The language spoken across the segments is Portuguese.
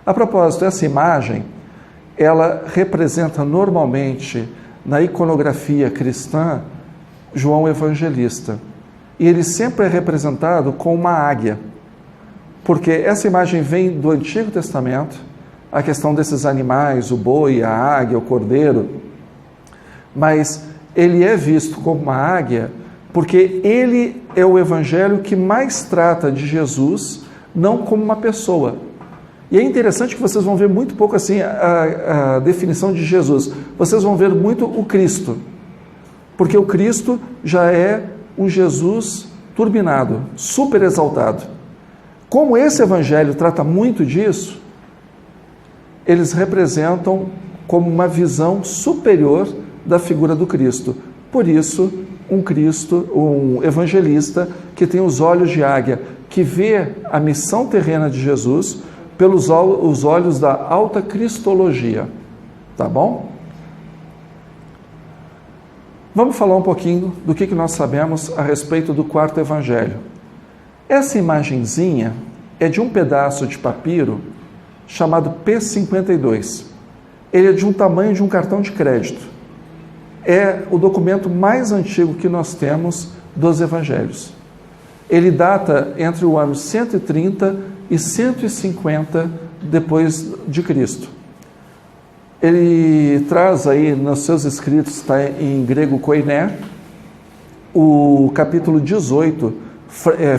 A propósito, essa imagem, ela representa normalmente, na iconografia cristã, João Evangelista. E ele sempre é representado com uma águia, porque essa imagem vem do Antigo Testamento, a questão desses animais, o boi, a águia, o cordeiro, mas ele é visto como uma águia porque ele é o evangelho que mais trata de Jesus, não como uma pessoa. E é interessante que vocês vão ver muito pouco assim a definição de Jesus. Vocês vão ver muito o Cristo, porque o Cristo já é um Jesus turbinado, super exaltado. Como esse evangelho trata muito disso, eles representam como uma visão superior da figura do Cristo. Por isso, um evangelista que tem os olhos de águia, que vê a missão terrena de Jesus pelos os olhos da alta cristologia. Tá bom? Vamos falar um pouquinho do que nós sabemos a respeito do quarto evangelho. Essa imagenzinha é de um pedaço de papiro chamado P52. Ele é de um tamanho de um cartão de crédito. É o documento mais antigo que nós temos dos evangelhos. Ele data entre o ano 130 e 150 depois de Cristo. Ele traz aí nos seus escritos, está em grego koiné, o capítulo 18,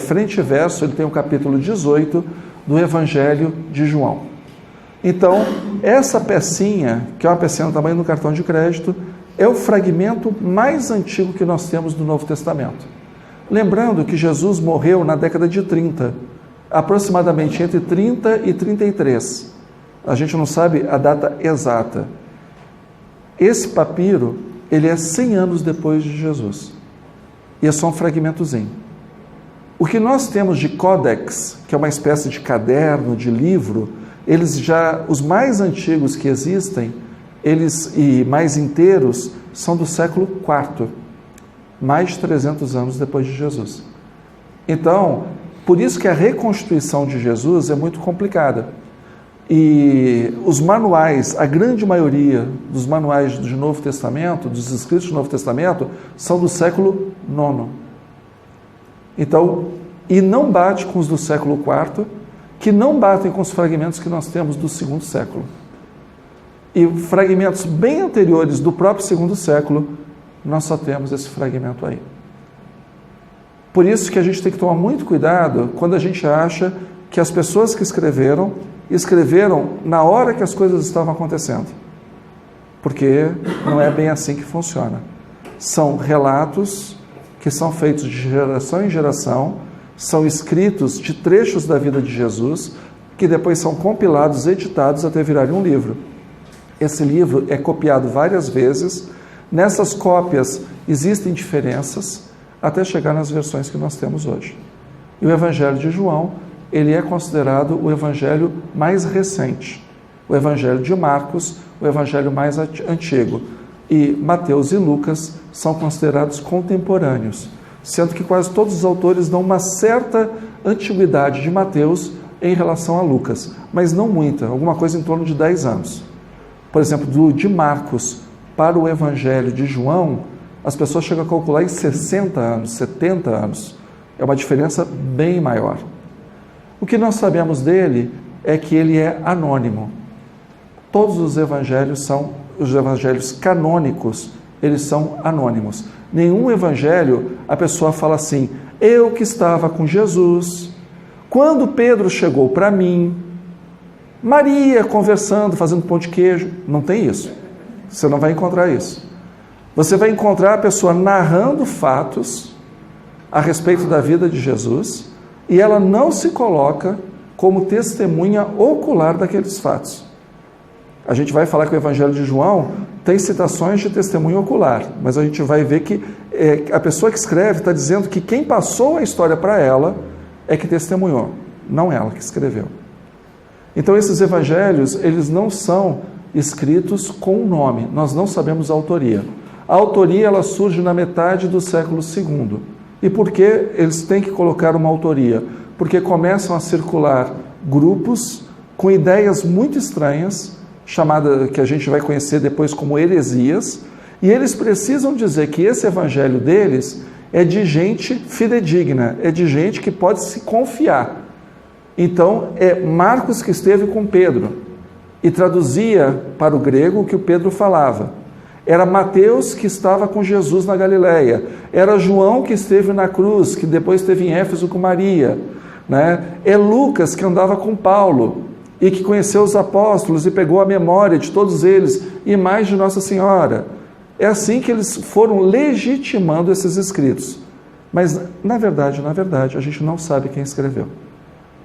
frente e verso, ele tem o capítulo 18 do Evangelho de João. Então, essa pecinha, que é uma pecinha do tamanho do cartão de crédito, é o fragmento mais antigo que nós temos do Novo Testamento. Lembrando que Jesus morreu na década de 30, aproximadamente entre 30 e 33. A gente não sabe a data exata. Esse papiro, ele é 100 anos depois de Jesus. E é só um fragmentozinho. O que nós temos de códex, que é uma espécie de caderno, de livro, os mais antigos que existem, e mais inteiros, são do século IV, mais de 300 anos depois de Jesus. Então, por isso que a reconstituição de Jesus é muito complicada. E os manuais, a grande maioria dos manuais do Novo Testamento, dos escritos do Novo Testamento, são do século IX. Então, e não bate com os do século IV, que não batem com os fragmentos que nós temos do segundo século. E fragmentos bem anteriores do próprio segundo século, nós só temos esse fragmento aí. Por isso que a gente tem que tomar muito cuidado quando a gente acha que as pessoas que escreveram na hora que as coisas estavam acontecendo. Porque não é bem assim que funciona. São relatos que são feitos de geração em geração, são escritos de trechos da vida de Jesus, que depois são compilados, editados até virarem um livro. Esse livro é copiado várias vezes. Nessas cópias existem diferenças até chegar nas versões que nós temos hoje. E o Evangelho de João, ele é considerado o evangelho mais recente. O Evangelho de Marcos, o evangelho mais antigo. E Mateus e Lucas são considerados contemporâneos, sendo que quase todos os autores dão uma certa antiguidade de Mateus em relação a Lucas, mas não muita, alguma coisa em torno de 10 anos. Por exemplo, de Marcos para o Evangelho de João, as pessoas chegam a calcular em 60 anos, 70 anos. É uma diferença bem maior. O que nós sabemos dele é que ele é anônimo. Todos os evangelhos canônicos, eles são anônimos. Nenhum evangelho a pessoa fala assim, eu que estava com Jesus, quando Pedro chegou para mim, Maria conversando, fazendo pão de queijo. Não tem isso. Você não vai encontrar isso. Você vai encontrar a pessoa narrando fatos a respeito da vida de Jesus e ela não se coloca como testemunha ocular daqueles fatos. A gente vai falar que o Evangelho de João tem citações de testemunho ocular, mas a gente vai ver que a pessoa que escreve está dizendo que quem passou a história para ela é que testemunhou, não ela que escreveu. Então esses evangelhos, eles não são escritos com um nome, nós não sabemos a autoria. A autoria ela surge na metade do século II. E por que eles têm que colocar uma autoria? Porque começam a circular grupos com ideias muito estranhas, chamada, que a gente vai conhecer depois como heresias, e eles precisam dizer que esse evangelho deles é de gente fidedigna, é de gente que pode se confiar. Então, é Marcos que esteve com Pedro e traduzia para o grego o que o Pedro falava. Era Mateus que estava com Jesus na Galileia. Era João que esteve na cruz, que depois esteve em Éfeso com Maria. Né? É Lucas que andava com Paulo e que conheceu os apóstolos e pegou a memória de todos eles e mais de Nossa Senhora. É assim que eles foram legitimando esses escritos. Mas, na verdade, a gente não sabe quem escreveu.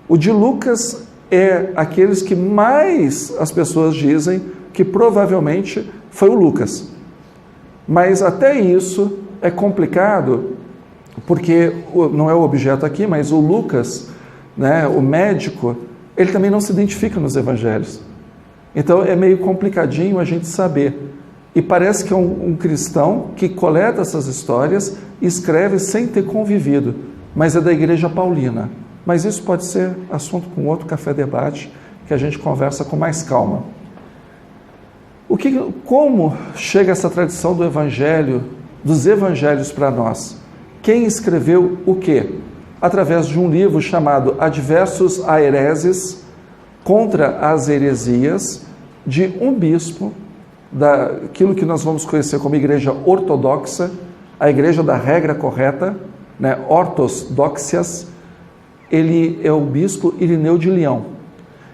O de Lucas é aqueles que mais as pessoas dizem que provavelmente foi o Lucas. Mas até isso é complicado, porque não é o objeto aqui, mas o Lucas, né, o médico, ele também não se identifica nos evangelhos. Então é meio complicadinho a gente saber. E parece que é um cristão que coleta essas histórias e escreve sem ter convivido, mas é da igreja paulina. Mas isso pode ser assunto para um outro café-debate, que a gente conversa com mais calma. Como chega essa tradição do evangelho, dos evangelhos para nós? Quem escreveu o quê? Através de um livro chamado Adversus a Hereses, contra as heresias, de um bispo, daquilo que nós vamos conhecer como igreja ortodoxa, a igreja da regra correta, né, ortos doxias. Ele é o bispo Irineu de Leão.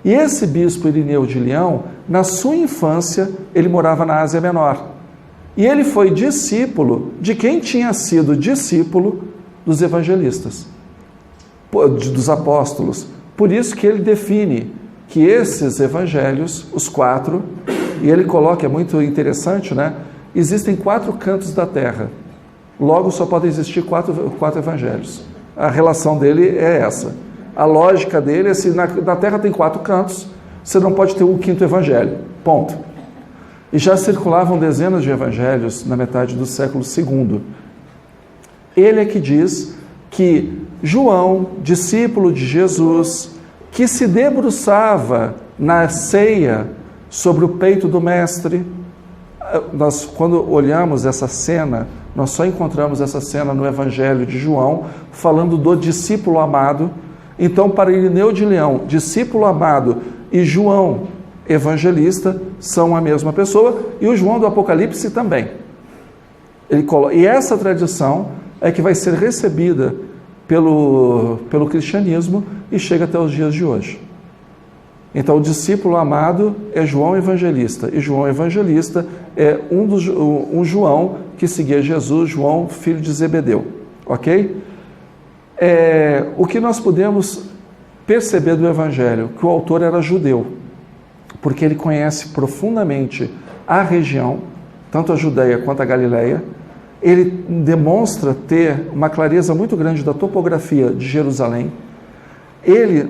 E esse bispo Irineu de Leão, na sua infância, ele morava na Ásia Menor. E ele foi discípulo de quem tinha sido discípulo dos evangelistas, dos apóstolos. Por isso que ele define que esses evangelhos, os 4, e ele coloca, é muito interessante, né? Existem 4 cantos da terra. Logo, só podem existir 4 evangelhos. A relação dele é essa. A lógica dele é se na Terra tem 4 cantos, você não pode ter um 5º evangelho. Ponto. E já circulavam dezenas de evangelhos na metade do século II. Ele é que diz que João, discípulo de Jesus, que se debruçava na ceia sobre o peito do mestre. Nós, quando olhamos essa cena, nós só encontramos essa cena no Evangelho de João, falando do discípulo amado. Então, para Irineu de Leão, discípulo amado, e João, evangelista, são a mesma pessoa, e o João do Apocalipse também. E essa tradição é que vai ser recebida pelo cristianismo e chega até os dias de hoje. Então, o discípulo amado é João Evangelista, e João Evangelista é um João que seguia Jesus, João, filho de Zebedeu, ok? O que nós podemos perceber do Evangelho? Que o autor era judeu, porque ele conhece profundamente a região, tanto a Judéia quanto a Galileia. Ele demonstra ter uma clareza muito grande da topografia de Jerusalém. Ele,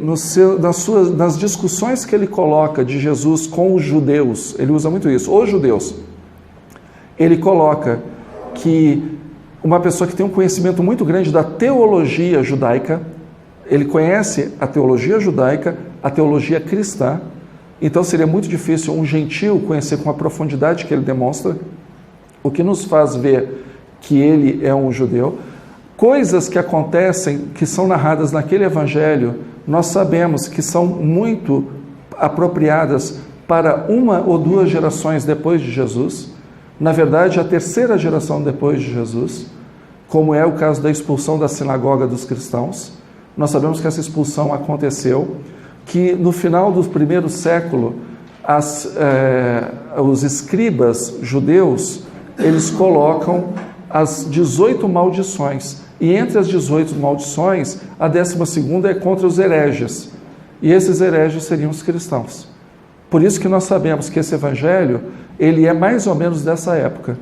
nas discussões que ele coloca de Jesus com os judeus, ele usa muito isso, os judeus, ele coloca que uma pessoa que tem um conhecimento muito grande da teologia judaica, ele conhece a teologia judaica, a teologia cristã, então seria muito difícil um gentio conhecer com a profundidade que ele demonstra, o que nos faz ver que ele é um judeu. Coisas que acontecem, que são narradas naquele evangelho, nós sabemos que são muito apropriadas para 1 ou 2 gerações depois de Jesus, na verdade a 3ª geração depois de Jesus, como é o caso da expulsão da sinagoga dos cristãos. Nós sabemos que essa expulsão aconteceu, que no final do 1º século, os escribas judeus, eles colocam as 18 maldições, e entre as 18 maldições, a 12ª é contra os hereges, e esses hereges seriam os cristãos. Por isso que nós sabemos que esse evangelho, ele é mais ou menos dessa época,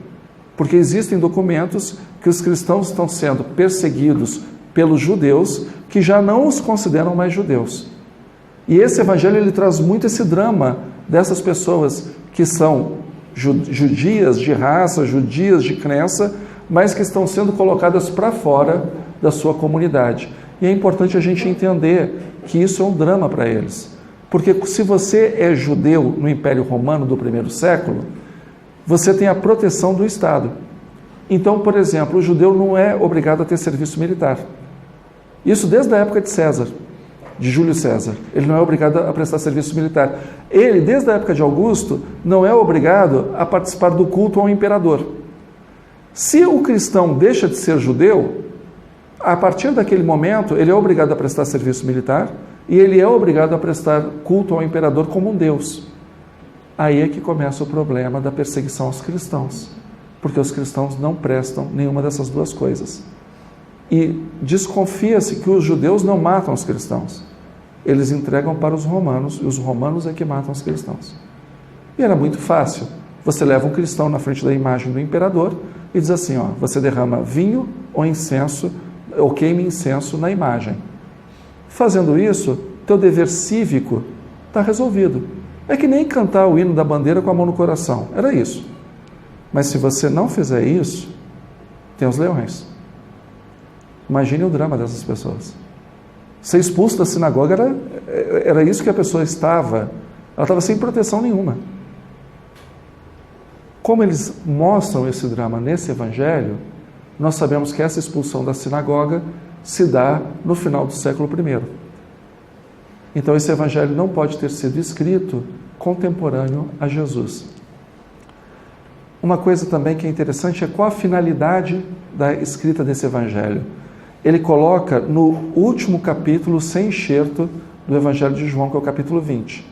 porque existem documentos que os cristãos estão sendo perseguidos pelos judeus, que já não os consideram mais judeus. E esse evangelho, ele traz muito esse drama dessas pessoas que são judias de raça, judias de crença, mas que estão sendo colocadas para fora da sua comunidade. E é importante a gente entender que isso é um drama para eles, Porque se você é judeu no Império Romano do primeiro século, você tem a proteção do Estado. Então, por exemplo, o judeu não é obrigado a ter serviço militar. Isso desde a época de César, de Júlio César. Ele não é obrigado a prestar serviço militar. Ele, desde a época de Augusto, não é obrigado a participar do culto ao imperador. Se o cristão deixa de ser judeu, a partir daquele momento, ele é obrigado a prestar serviço militar e ele é obrigado a prestar culto ao imperador como um deus. Aí é que começa o problema da perseguição aos cristãos, porque os cristãos não prestam nenhuma dessas duas coisas. E desconfia-se que os judeus não matam os cristãos. Eles entregam para os romanos, e os romanos é que matam os cristãos. E era muito fácil. Você leva um cristão na frente da imagem do imperador e diz assim, ó, você derrama vinho ou incenso, ou queima incenso na imagem. Fazendo isso, teu dever cívico está resolvido. É que nem cantar o hino da bandeira com a mão no coração. Era isso. Mas se você não fizer isso, tem os leões. Imagine o drama dessas pessoas. Ser expulso da sinagoga era isso que a pessoa estava. Ela estava sem proteção nenhuma. Como eles mostram esse drama nesse evangelho, nós sabemos que essa expulsão da sinagoga se dá no final do século I. Então esse evangelho não pode ter sido escrito contemporâneo a Jesus. Uma coisa também que é interessante é qual a finalidade da escrita desse evangelho. Ele coloca no último capítulo, sem enxerto, do Evangelho de João, que é o capítulo 20.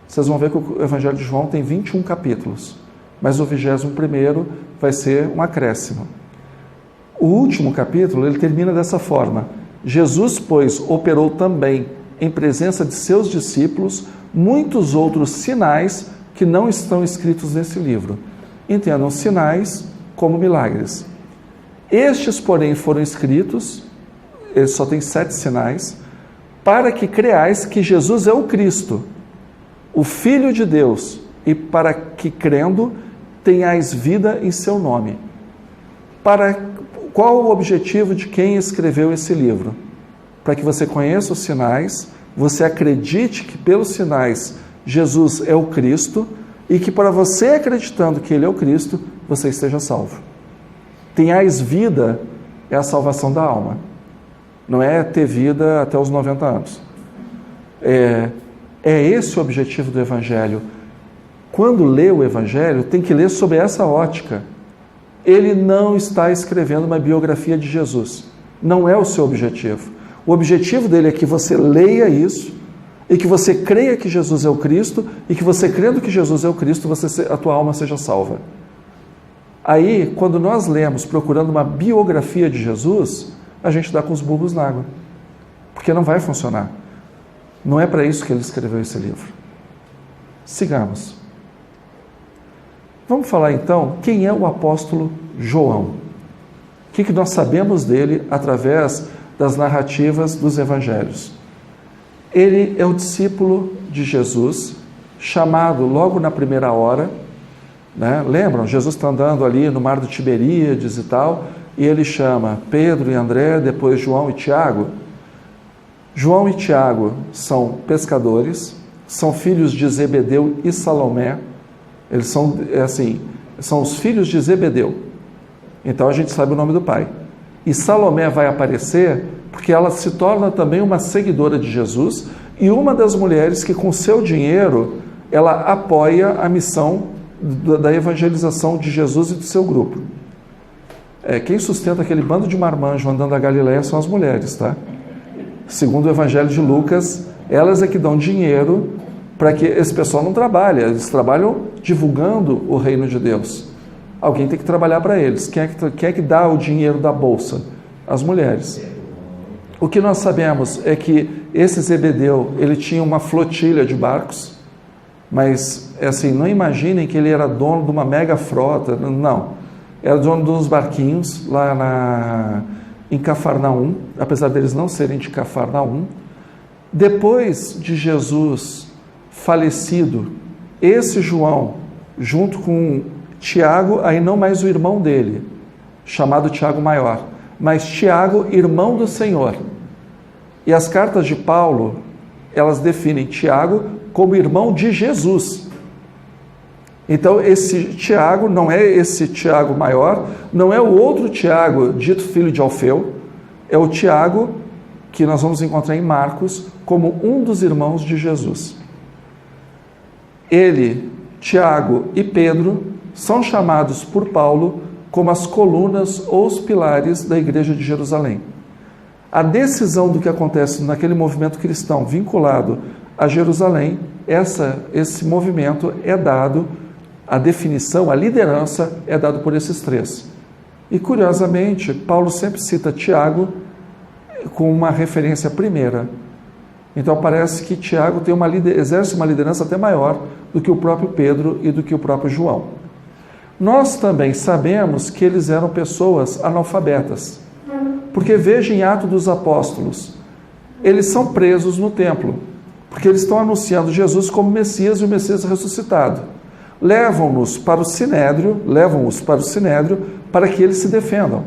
Vocês vão ver que o Evangelho de João tem 21 capítulos, mas o 21º vai ser um acréscimo. O último capítulo, ele termina dessa forma. Jesus, pois, operou também, em presença de seus discípulos, muitos outros sinais que não estão escritos nesse livro. Entendam sinais como milagres. Estes, porém, foram escritos, ele só tem 7 sinais, para que creais que Jesus é o Cristo, o Filho de Deus, e para que, crendo, tenhais vida em seu nome. Qual o objetivo de quem escreveu esse livro? Para que você conheça os sinais, você acredite que pelos sinais Jesus é o Cristo, e que para você acreditando que Ele é o Cristo, você esteja salvo. Tenhais vida é a salvação da alma. Não é ter vida até os 90 anos. É esse o objetivo do Evangelho. Quando lê o Evangelho, tem que ler sob essa ótica. Ele não está escrevendo uma biografia de Jesus. Não é o seu objetivo. O objetivo dele é que você leia isso e que você creia que Jesus é o Cristo e que você, crendo que Jesus é o Cristo, a tua alma seja salva. Aí, quando nós lemos procurando uma biografia de Jesus, a gente dá com os burros na água, porque não vai funcionar. Não é para isso que ele escreveu esse livro. Sigamos. Vamos falar então quem é o apóstolo João. O que nós sabemos dele através das narrativas dos evangelhos? Ele é o discípulo de Jesus, chamado logo na primeira hora, né? Lembram? Jesus está andando ali no mar do Tiberíades e tal, e ele chama Pedro e André, depois João e Tiago. João e Tiago são pescadores, são filhos de Zebedeu e Salomé. Eles são os filhos de Zebedeu. Então a gente sabe o nome do pai. E Salomé vai aparecer porque ela se torna também uma seguidora de Jesus e uma das mulheres que com seu dinheiro ela apoia a missão da evangelização de Jesus e do seu grupo. Quem sustenta aquele bando de marmanjo andando a Galileia são as mulheres, tá? Segundo o Evangelho de Lucas, elas é que dão dinheiro para que esse pessoal não trabalhe. Eles trabalham divulgando o reino de Deus. Alguém tem que trabalhar para eles. Quem é que dá o dinheiro da bolsa? As mulheres. O que nós sabemos é que esse Zebedeu, ele tinha uma flotilha de barcos, mas não imaginem que ele era dono de uma mega frota, não. Era dono de uns barquinhos lá em Cafarnaum, apesar deles não serem de Cafarnaum. Depois de Jesus falecido, esse João, junto com Tiago, aí não mais o irmão dele, chamado Tiago Maior, mas Tiago, irmão do Senhor. E as cartas de Paulo, elas definem Tiago como irmão de Jesus. Então, esse Tiago não é esse Tiago maior, não é o outro Tiago, dito filho de Alfeu, é o Tiago que nós vamos encontrar em Marcos como um dos irmãos de Jesus. Ele, Tiago e Pedro são chamados por Paulo como as colunas ou os pilares da igreja de Jerusalém. A decisão do que acontece naquele movimento cristão vinculado a Jerusalém, esse movimento é dado, a definição, a liderança é dado por esses três. E curiosamente, Paulo sempre cita Tiago com uma referência primeira. Então parece que Tiago exerce uma liderança até maior do que o próprio Pedro e do que o próprio João. Nós também sabemos que eles eram pessoas analfabetas, porque veja em Atos dos Apóstolos, eles são presos no templo, porque eles estão anunciando Jesus como Messias e o Messias ressuscitado. Levam-os para o Sinédrio para que eles se defendam.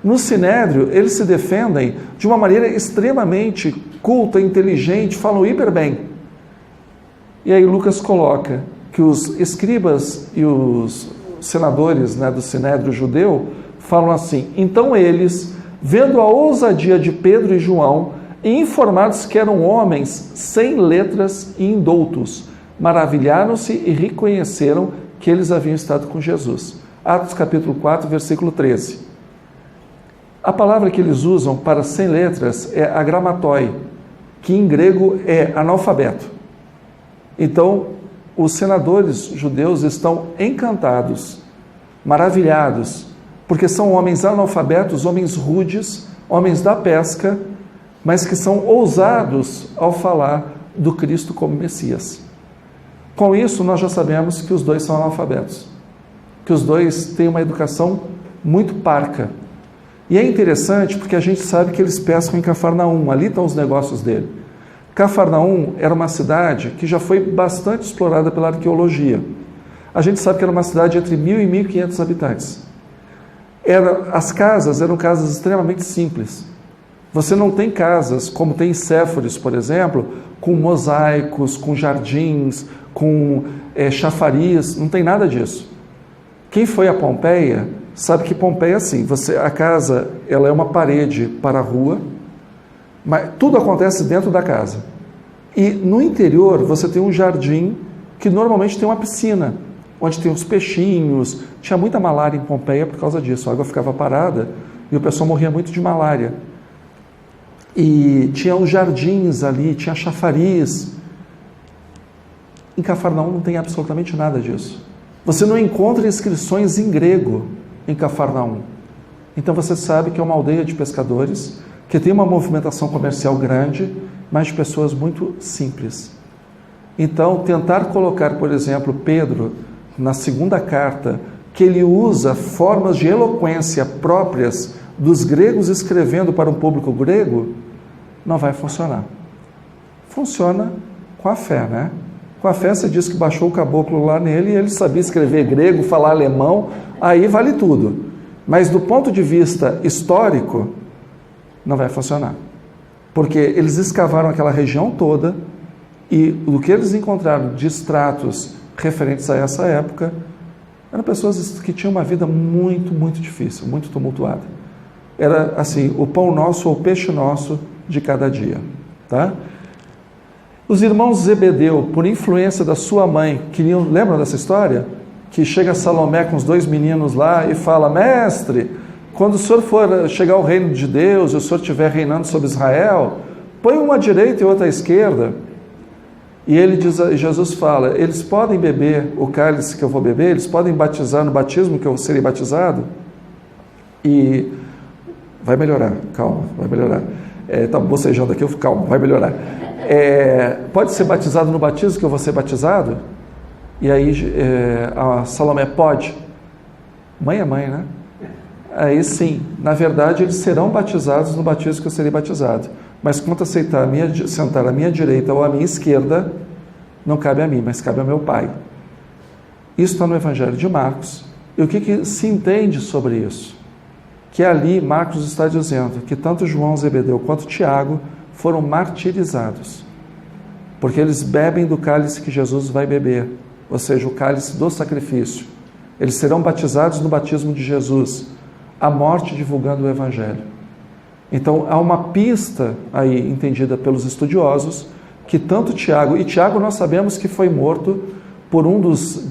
No Sinédrio, eles se defendem de uma maneira extremamente culta, inteligente, falam hiper bem. E aí Lucas coloca que os escribas e os senadores, do Sinédrio judeu falam assim: então eles, vendo a ousadia de Pedro e João, e informados que eram homens sem letras e indoutos, maravilharam-se e reconheceram que eles haviam estado com Jesus. Atos capítulo 4, versículo 13. A palavra que eles usam para sem letras é agrammatoi, que em grego é analfabeto. Então, os senadores judeus estão encantados, maravilhados, porque são homens analfabetos, homens rudes, homens da pesca, mas que são ousados ao falar do Cristo como Messias. Com isso, nós já sabemos que os dois são analfabetos, que os dois têm uma educação muito parca. E é interessante porque a gente sabe que eles pescam em Cafarnaum, ali estão os negócios dele. Cafarnaum era uma cidade que já foi bastante explorada pela arqueologia. A gente sabe que era uma cidade entre 1.000 e 1.500 habitantes. As casas eram casas extremamente simples. Você não tem casas, como tem em Séforis, por exemplo, com mosaicos, com jardins, com chafariz, não tem nada disso. Quem foi a Pompeia sabe que Pompeia é assim, a casa ela é uma parede para a rua, mas tudo acontece dentro da casa. E no interior você tem um jardim que normalmente tem uma piscina, onde tem uns peixinhos. Tinha muita malária em Pompeia por causa disso, a água ficava parada e o pessoal morria muito de malária. E tinha os jardins ali, tinha chafariz. Em Cafarnaum não tem absolutamente nada disso. Você não encontra inscrições em grego em Cafarnaum. Então você sabe que é uma aldeia de pescadores, que tem uma movimentação comercial grande, mas de pessoas muito simples. Então, tentar colocar, por exemplo, Pedro, na segunda carta, que ele usa formas de eloquência próprias dos gregos escrevendo para um público grego, não vai funcionar. Funciona com a fé, né? Com a fé você diz que baixou o caboclo lá nele e ele sabia escrever grego, falar alemão, aí vale tudo. Mas do ponto de vista histórico, não vai funcionar. Porque eles escavaram aquela região toda e o que eles encontraram de estratos referentes a essa época eram pessoas que tinham uma vida muito, muito difícil, muito tumultuada. Era assim, o pão nosso ou o peixe nosso de cada dia, tá? Os irmãos Zebedeu, por influência da sua mãe, lembram dessa história? Que chega Salomé com os dois meninos lá e fala: mestre, quando o senhor for chegar ao reino de Deus e o senhor estiver reinando sobre Israel, põe uma à direita e outra à esquerda. E Jesus fala: eles podem beber o cálice que eu vou beber, eles podem batizar no batismo que eu serei batizado? E vai melhorar, calma, vai melhorar. Está bocejando aqui, calma, vai melhorar. Pode ser batizado no batismo que eu vou ser batizado? E aí a Salomé: pode. Mãe é mãe, né? Aí sim, na verdade eles serão batizados no batismo que eu serei batizado. Mas quanto a sentar à minha direita ou à minha esquerda, não cabe a mim, mas cabe ao meu Pai. Isso está no Evangelho de Marcos. E o que se entende sobre isso? Que ali Marcos está dizendo que tanto João Zebedeu quanto Tiago foram martirizados. porque eles bebem do cálice que Jesus vai beber, ou seja, o cálice do sacrifício. Eles serão batizados no batismo de Jesus, a morte divulgando o Evangelho. Então, há uma pista aí, entendida pelos estudiosos, que tanto Tiago, e Tiago nós sabemos que foi morto por um dos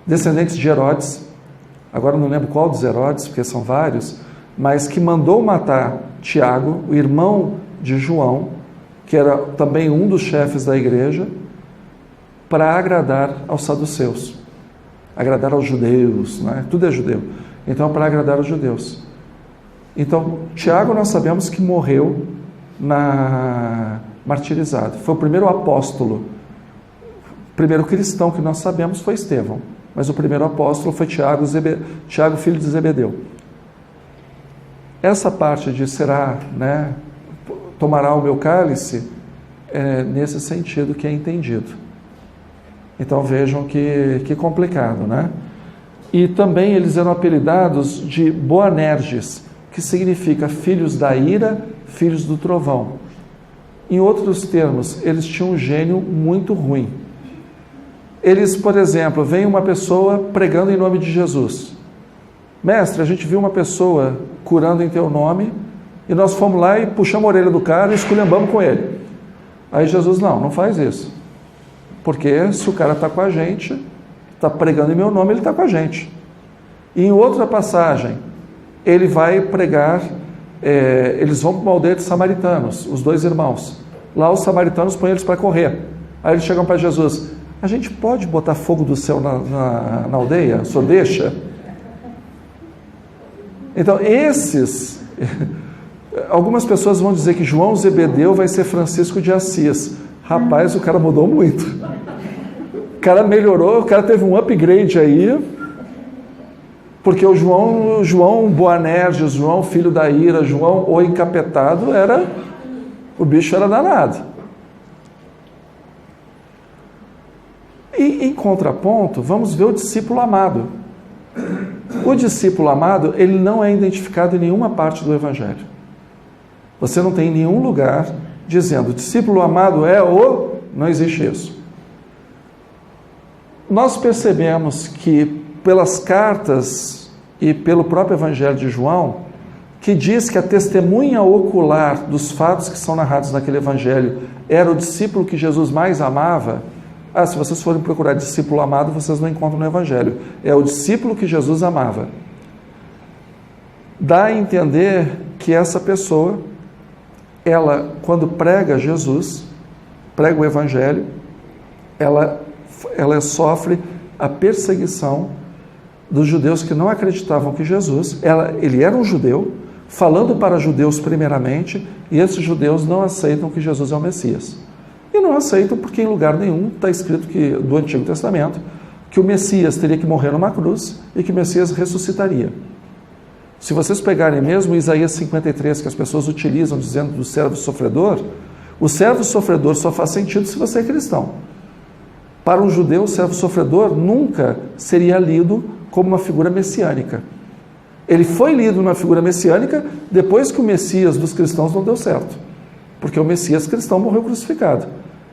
descendentes de Herodes, agora não lembro qual dos Herodes, porque são vários, mas que mandou matar Tiago, o irmão de João, que era também um dos chefes da igreja, para agradar aos saduceus, agradar aos judeus, né? Tudo é judeu. Então, para agradar aos judeus. Então, Tiago nós sabemos que morreu martirizado. Foi o primeiro apóstolo. O primeiro cristão que nós sabemos foi Estevão, mas o primeiro apóstolo foi Tiago, filho de Zebedeu. Essa parte de será, né, tomará o meu cálice, é nesse sentido que é entendido. Então vejam que complicado, né? E também eles eram apelidados de Boanerges, que significa filhos da ira, filhos do trovão. Em outros termos, eles tinham um gênio muito ruim. Eles, por exemplo, vem uma pessoa pregando em nome de Jesus. Mestre, a gente viu uma pessoa curando em teu nome e nós fomos lá e puxamos a orelha do cara e esculhambamos com ele. Aí Jesus, não faz isso. Porque se o cara está com a gente, está pregando em meu nome, ele está com a gente. E em outra passagem, ele vai pregar, eles vão para uma aldeia de samaritanos, os dois irmãos. Lá os samaritanos põem eles para correr. Aí eles chegam para Jesus, a gente pode botar fogo do céu na aldeia? O senhor deixa? Então algumas pessoas vão dizer que João Zebedeu vai ser Francisco de Assis. Rapaz, o cara mudou muito. O cara melhorou, o cara teve um upgrade aí, porque o João Boanerges, João filho da ira, João o encapetado, o bicho era danado. E em contraponto, vamos ver o discípulo amado. O discípulo amado, ele não é identificado em nenhuma parte do Evangelho. Você não tem em nenhum lugar dizendo, discípulo amado é o... Não existe isso. Nós percebemos que pelas cartas e pelo próprio Evangelho de João, que diz que a testemunha ocular dos fatos que são narrados naquele Evangelho era o discípulo que Jesus mais amava. Se vocês forem procurar discípulo amado, vocês não encontram no Evangelho. É o discípulo que Jesus amava. Dá a entender que essa pessoa, ela, quando prega Jesus, prega o Evangelho, ela sofre a perseguição dos judeus que não acreditavam que Jesus, ele era um judeu, falando para judeus primeiramente, e esses judeus não aceitam que Jesus é o Messias. E não aceitam porque em lugar nenhum está escrito do Antigo Testamento que o Messias teria que morrer numa cruz e que o Messias ressuscitaria. Se vocês pegarem mesmo Isaías 53, que as pessoas utilizam dizendo do servo sofredor, o servo sofredor só faz sentido se você é cristão. Para um judeu, o servo sofredor nunca seria lido como uma figura messiânica. Ele foi lido numa figura messiânica depois que o Messias dos cristãos não deu certo, porque o Messias cristão morreu crucificado.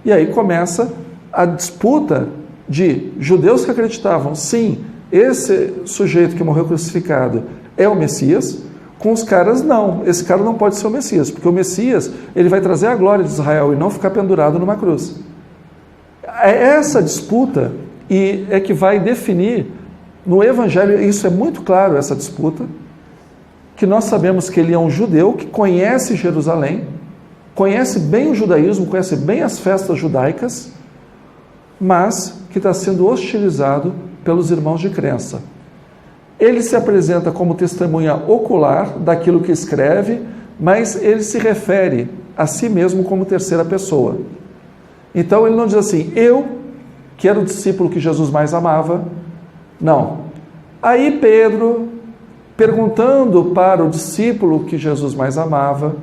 E aí começa a disputa de judeus que acreditavam, sim, esse sujeito que morreu crucificado é o Messias, com os caras, não, esse cara não pode ser o Messias, porque o Messias, ele vai trazer a glória de Israel e não ficar pendurado numa cruz. É essa disputa e é que vai definir no Evangelho, isso é muito claro, essa disputa, que nós sabemos que ele é um judeu que conhece Jerusalém, conhece bem o judaísmo, conhece bem as festas judaicas, mas que está sendo hostilizado pelos irmãos de crença. Ele se apresenta como testemunha ocular daquilo que escreve, mas ele se refere a si mesmo como terceira pessoa. Então ele não diz assim, eu, que era o discípulo que Jesus mais amava, não. Aí Pedro, perguntando para o discípulo que Jesus mais amava,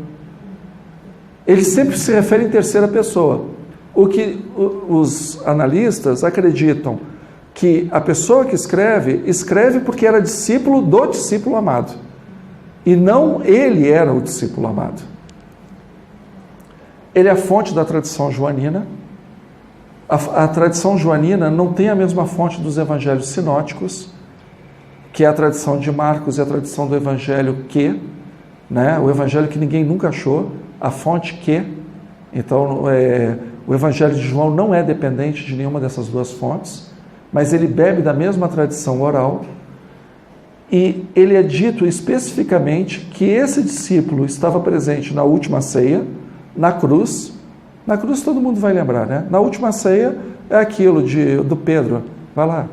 ele sempre se refere em terceira pessoa. O que os analistas acreditam que a pessoa que escreve porque era discípulo do discípulo amado. E não ele era o discípulo amado. ele é a fonte da tradição joanina. A tradição joanina não tem a mesma fonte dos evangelhos sinóticos, que é a tradição de Marcos e a tradição do evangelho que, né? O evangelho que ninguém nunca achou, a fonte que. Então, o evangelho de João não é dependente de nenhuma dessas duas fontes, mas ele bebe da mesma tradição oral, e ele é dito especificamente que esse discípulo estava presente na última ceia, na cruz. Na cruz todo mundo vai lembrar, né? Na última ceia é aquilo do Pedro, vai lá,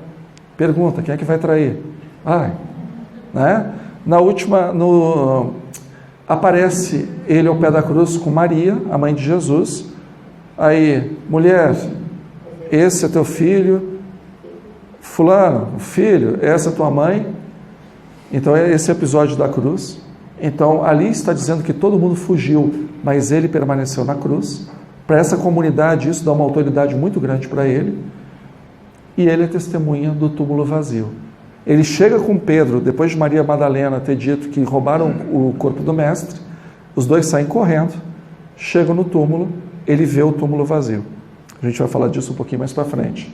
pergunta, quem é que vai trair? Vai, né? Aparece ele ao pé da cruz com Maria, a mãe de Jesus. Aí, mulher, esse é teu filho. Fulano, filho, essa é tua mãe. Então, esse é o episódio da cruz. Então, ali está dizendo que todo mundo fugiu, mas ele permaneceu na cruz. Para essa comunidade, isso dá uma autoridade muito grande para ele. E ele é testemunha do túmulo vazio. Ele chega com Pedro, depois de Maria Madalena ter dito que roubaram o corpo do mestre. Os dois saem correndo, chegam no túmulo, ele vê o túmulo vazio. A gente vai falar disso um pouquinho mais para frente.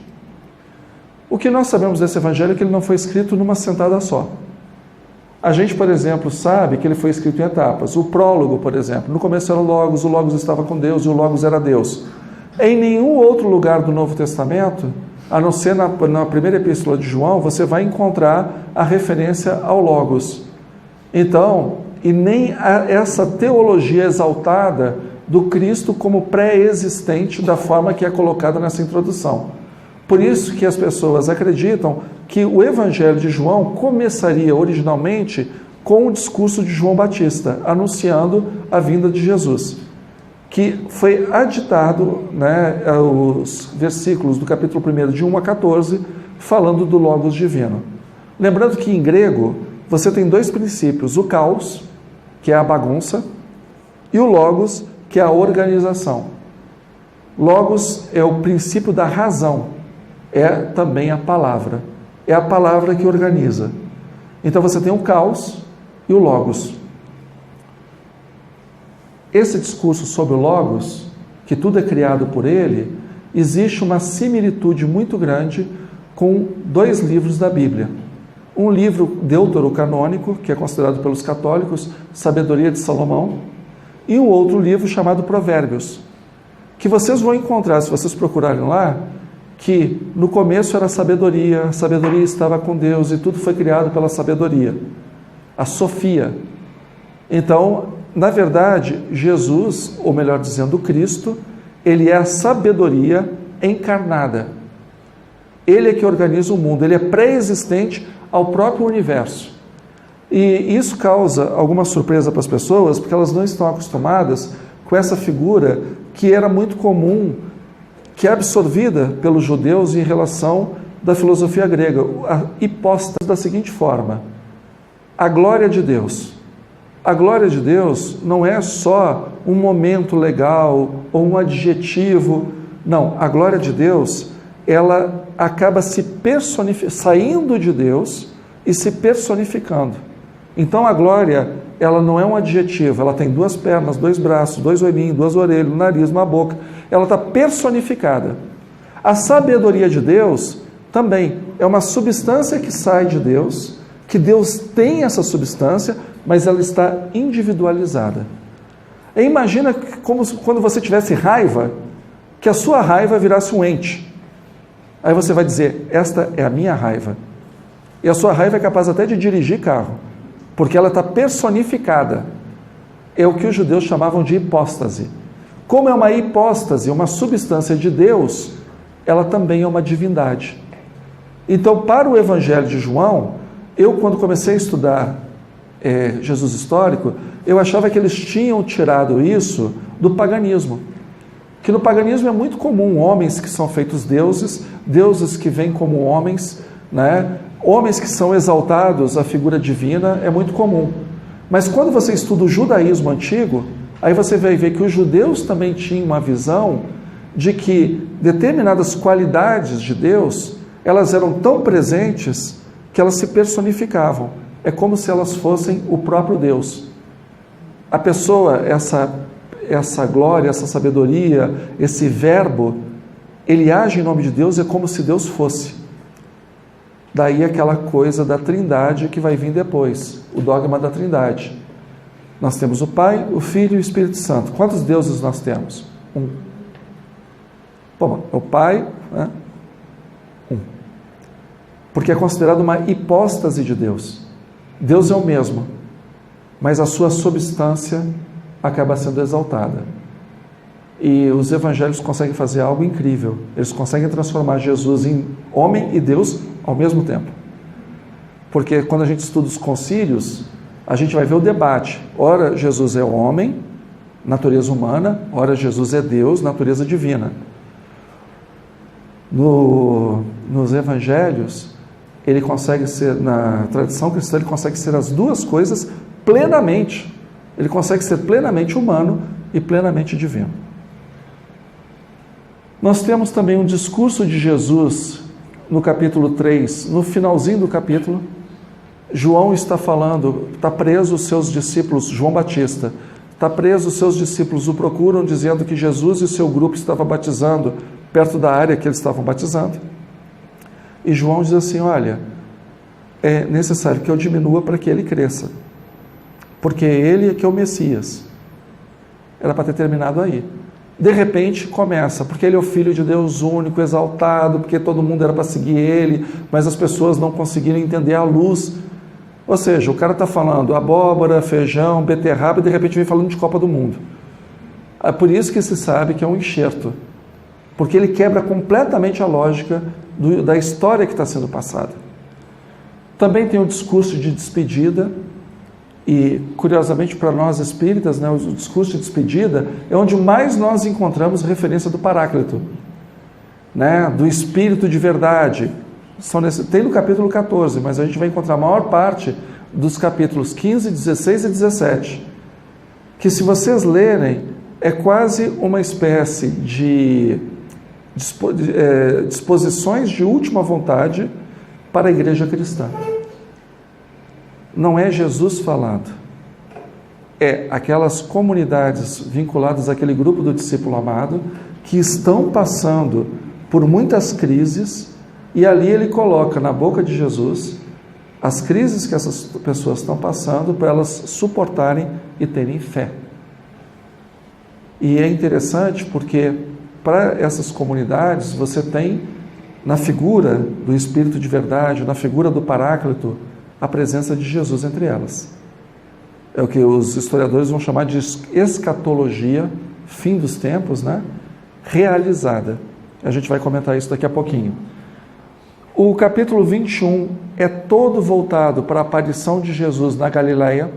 O que nós sabemos desse evangelho é que ele não foi escrito numa sentada só. A gente, por exemplo, sabe que ele foi escrito em etapas. O prólogo, por exemplo, no começo era o Logos estava com Deus e o Logos era Deus. Em nenhum outro lugar do Novo Testamento, a não ser na primeira epístola de João, você vai encontrar a referência ao Logos. Então, e nem essa teologia exaltada do Cristo como pré-existente da forma que é colocada nessa introdução. Por isso que as pessoas acreditam que o Evangelho de João começaria originalmente com o discurso de João Batista, anunciando a vinda de Jesus, que foi aditado, né, os versículos do capítulo 1 de 1 a 14, falando do Logos divino. Lembrando que em grego você tem dois princípios, o caos, que é a bagunça, e o Logos, que é a organização. Logos é o princípio da razão, é também a palavra. É a palavra que organiza. Então você tem o caos e o Logos. Esse discurso sobre o Logos, que tudo é criado por ele, existe uma similitude muito grande com dois livros da Bíblia. Um livro deuterocanônico, que é considerado pelos católicos Sabedoria de Salomão, e um outro livro chamado Provérbios, que vocês vão encontrar, se vocês procurarem lá, que no começo era sabedoria, a sabedoria estava com Deus e tudo foi criado pela sabedoria, a Sofia. Então, na verdade, Jesus, ou melhor dizendo, Cristo, ele é a sabedoria encarnada. Ele é que organiza o mundo, ele é pré-existente ao próprio universo. E isso causa alguma surpresa para as pessoas, porque elas não estão acostumadas com essa figura que era muito comum, que é absorvida pelos judeus em relação da filosofia grega, a hipóstase da seguinte forma: a glória de Deus. A glória de Deus não é só um momento legal ou um adjetivo. Não, a glória de Deus, ela acaba se saindo de Deus e se personificando. Então a glória, ela não é um adjetivo, ela tem duas pernas, dois braços, dois olhinhos, duas orelhas, um nariz, uma boca. Ela está personificada. A sabedoria de Deus também é uma substância que sai de Deus, que Deus tem essa substância, mas ela está individualizada. E imagina como quando você tivesse raiva, que a sua raiva virasse um ente. Aí você vai dizer, esta é a minha raiva. E a sua raiva é capaz até de dirigir carro, porque ela está personificada. É o que os judeus chamavam de hipóstase. Como é uma hipóstase, uma substância de Deus, ela também é uma divindade. Então, para o Evangelho de João, eu quando comecei a estudar Jesus histórico, eu achava que eles tinham tirado isso do paganismo. Que no paganismo é muito comum homens que são feitos deuses, deuses que vêm como homens, né? Homens que são exaltados à figura divina, é muito comum. Mas quando você estuda o judaísmo antigo, aí você vai ver que os judeus também tinham uma visão de que determinadas qualidades de Deus, elas eram tão presentes que elas se personificavam. É como se elas fossem o próprio Deus. A pessoa, essa glória, essa sabedoria, esse verbo, ele age em nome de Deus, é como se Deus fosse. Daí aquela coisa da trindade que vai vir depois, o dogma da trindade. Nós temos o Pai, o Filho e o Espírito Santo. Quantos deuses nós temos? Um. Bom, é o Pai, né? Um. Porque é considerado uma hipóstase de Deus. Deus é o mesmo, mas a sua substância acaba sendo exaltada. E os evangelhos conseguem fazer algo incrível. Eles conseguem transformar Jesus em homem e Deus ao mesmo tempo. Porque quando a gente estuda os concílios, a gente vai ver o debate. Ora, Jesus é homem, natureza humana, ora, Jesus é Deus, natureza divina. Nos evangelhos, ele consegue ser, na tradição cristã, ele consegue ser as duas coisas plenamente. Ele consegue ser plenamente humano e plenamente divino. Nós temos também um discurso de Jesus no capítulo 3, no finalzinho do capítulo. João está falando, está preso os seus discípulos, João Batista, está preso os seus discípulos, o procuram dizendo que Jesus e o seu grupo estavam batizando perto da área que eles estavam batizando. E João diz assim, olha, é necessário que eu diminua para que ele cresça, porque ele é que é o Messias. Era para ter terminado aí. De repente começa, porque ele é o Filho de Deus único, exaltado, porque todo mundo era para seguir ele, mas as pessoas não conseguiram entender a luz. Ou seja, o cara está falando abóbora, feijão, beterraba, e de repente vem falando de Copa do Mundo. É por isso que se sabe que é um enxerto, porque ele quebra completamente a lógica da história que está sendo passada. Também tem o discurso de despedida, e curiosamente para nós espíritas, né, o discurso de despedida é onde mais nós encontramos referência do Paráclito, né, do Espírito de verdade. Tem no capítulo 14, mas a gente vai encontrar a maior parte dos capítulos 15, 16 e 17, que se vocês lerem, é quase uma espécie de disposições de última vontade para a igreja cristã. Não é Jesus falando, é aquelas comunidades vinculadas àquele grupo do discípulo amado que estão passando por muitas crises, e ali ele coloca na boca de Jesus as crises que essas pessoas estão passando para elas suportarem e terem fé. E é interessante porque para essas comunidades você tem na figura do Espírito de verdade, na figura do Paráclito, a presença de Jesus entre elas. É o que os historiadores vão chamar de escatologia, fim dos tempos, né? Realizada. A gente vai comentar isso daqui a pouquinho. O capítulo 21 é todo voltado para a aparição de Jesus na Galileia.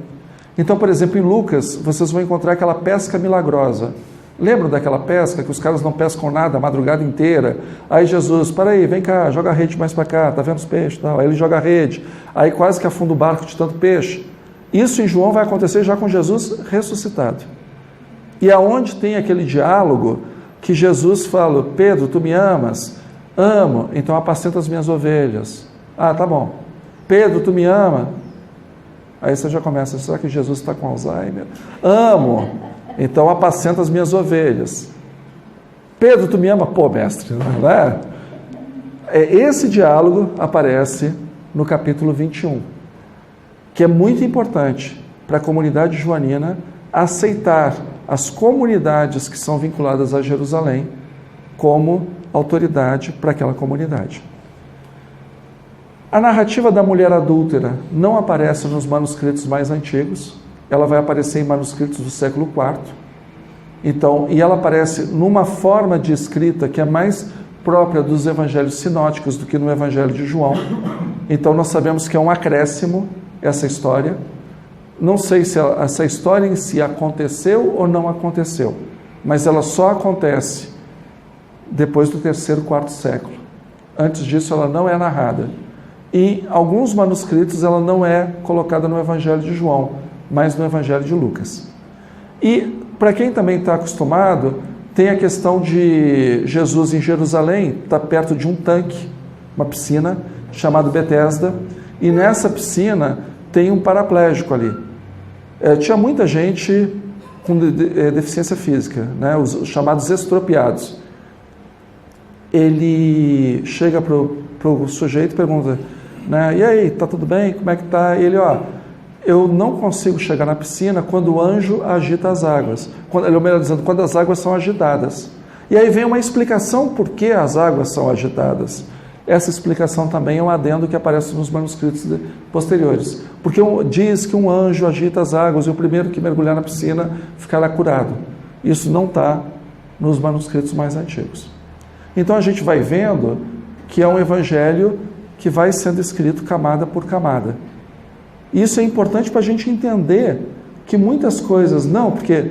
Então, por exemplo, em Lucas, vocês vão encontrar aquela pesca milagrosa. Lembram daquela pesca que os caras não pescam nada a madrugada inteira? Aí Jesus, para aí, vem cá, joga a rede mais para cá, tá vendo os peixes? Não. Aí ele joga a rede, aí quase que afunda o barco de tanto peixe. Isso em João vai acontecer já com Jesus ressuscitado. E aonde tem aquele diálogo que Jesus fala, Pedro, tu me amas? Amo, então apacenta as minhas ovelhas. Ah, tá bom. Pedro, tu me ama? Aí você já começa, será que Jesus está com Alzheimer? Amo, então apacenta as minhas ovelhas. Pedro, tu me ama? Pô, mestre, não é? Esse diálogo aparece no capítulo 21, que é muito importante para a comunidade joanina aceitar as comunidades que são vinculadas a Jerusalém como autoridade para aquela comunidade. A narrativa da mulher adúltera não aparece nos manuscritos mais antigos, ela vai aparecer em manuscritos do século IV. Então, e ela aparece numa forma de escrita que é mais própria dos evangelhos sinóticos do que no evangelho de João. Então, nós sabemos que é um acréscimo essa história. Não sei se essa história em si aconteceu ou não aconteceu, mas ela só acontece depois do terceiro, quarto século. Antes disso, ela não é narrada. E alguns manuscritos ela não é colocada no Evangelho de João, mas no Evangelho de Lucas. E, para quem também está acostumado, tem a questão de Jesus em Jerusalém, está perto de um tanque, uma piscina, chamada Betesda, e nessa piscina tem um paraplégico ali. Tinha muita gente com deficiência física, né? Os chamados estropiados. Ele chega para o sujeito e pergunta, né, e aí, tá tudo bem? Como é que tá? Ele, eu não consigo chegar na piscina quando o anjo agita as águas. Melhor dizendo, quando as águas são agitadas. E aí vem uma explicação por que as águas são agitadas. Essa explicação também é um adendo que aparece nos manuscritos posteriores. Porque diz que um anjo agita as águas e o primeiro que mergulhar na piscina ficará curado. Isso não está nos manuscritos mais antigos. Então a gente vai vendo que é um evangelho que vai sendo escrito camada por camada. Isso é importante para a gente entender que muitas coisas porque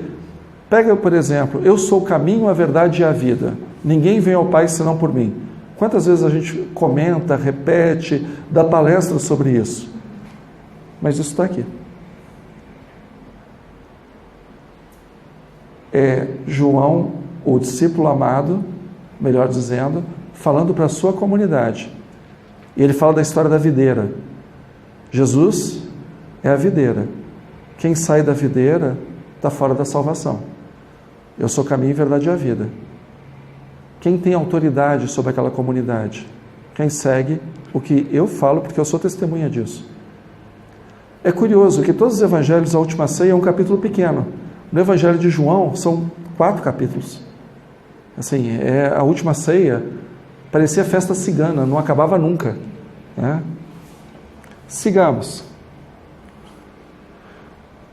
pega, por exemplo, eu sou o caminho, a verdade e a vida. Ninguém vem ao Pai senão por mim. Quantas vezes a gente comenta, repete, dá palestra sobre isso? Mas isso está aqui. É João, o discípulo amado, melhor dizendo, falando para a sua comunidade. E ele fala da história da videira. Jesus é a videira. Quem sai da videira está fora da salvação. Eu sou o caminho, a verdade e a vida. Quem tem autoridade sobre aquela comunidade? Quem segue o que eu falo, porque eu sou testemunha disso. É curioso que todos os evangelhos, a última ceia é um capítulo pequeno. No evangelho de João, são 4 capítulos. Assim, a última ceia parecia festa cigana, não acabava nunca, né? Sigamos.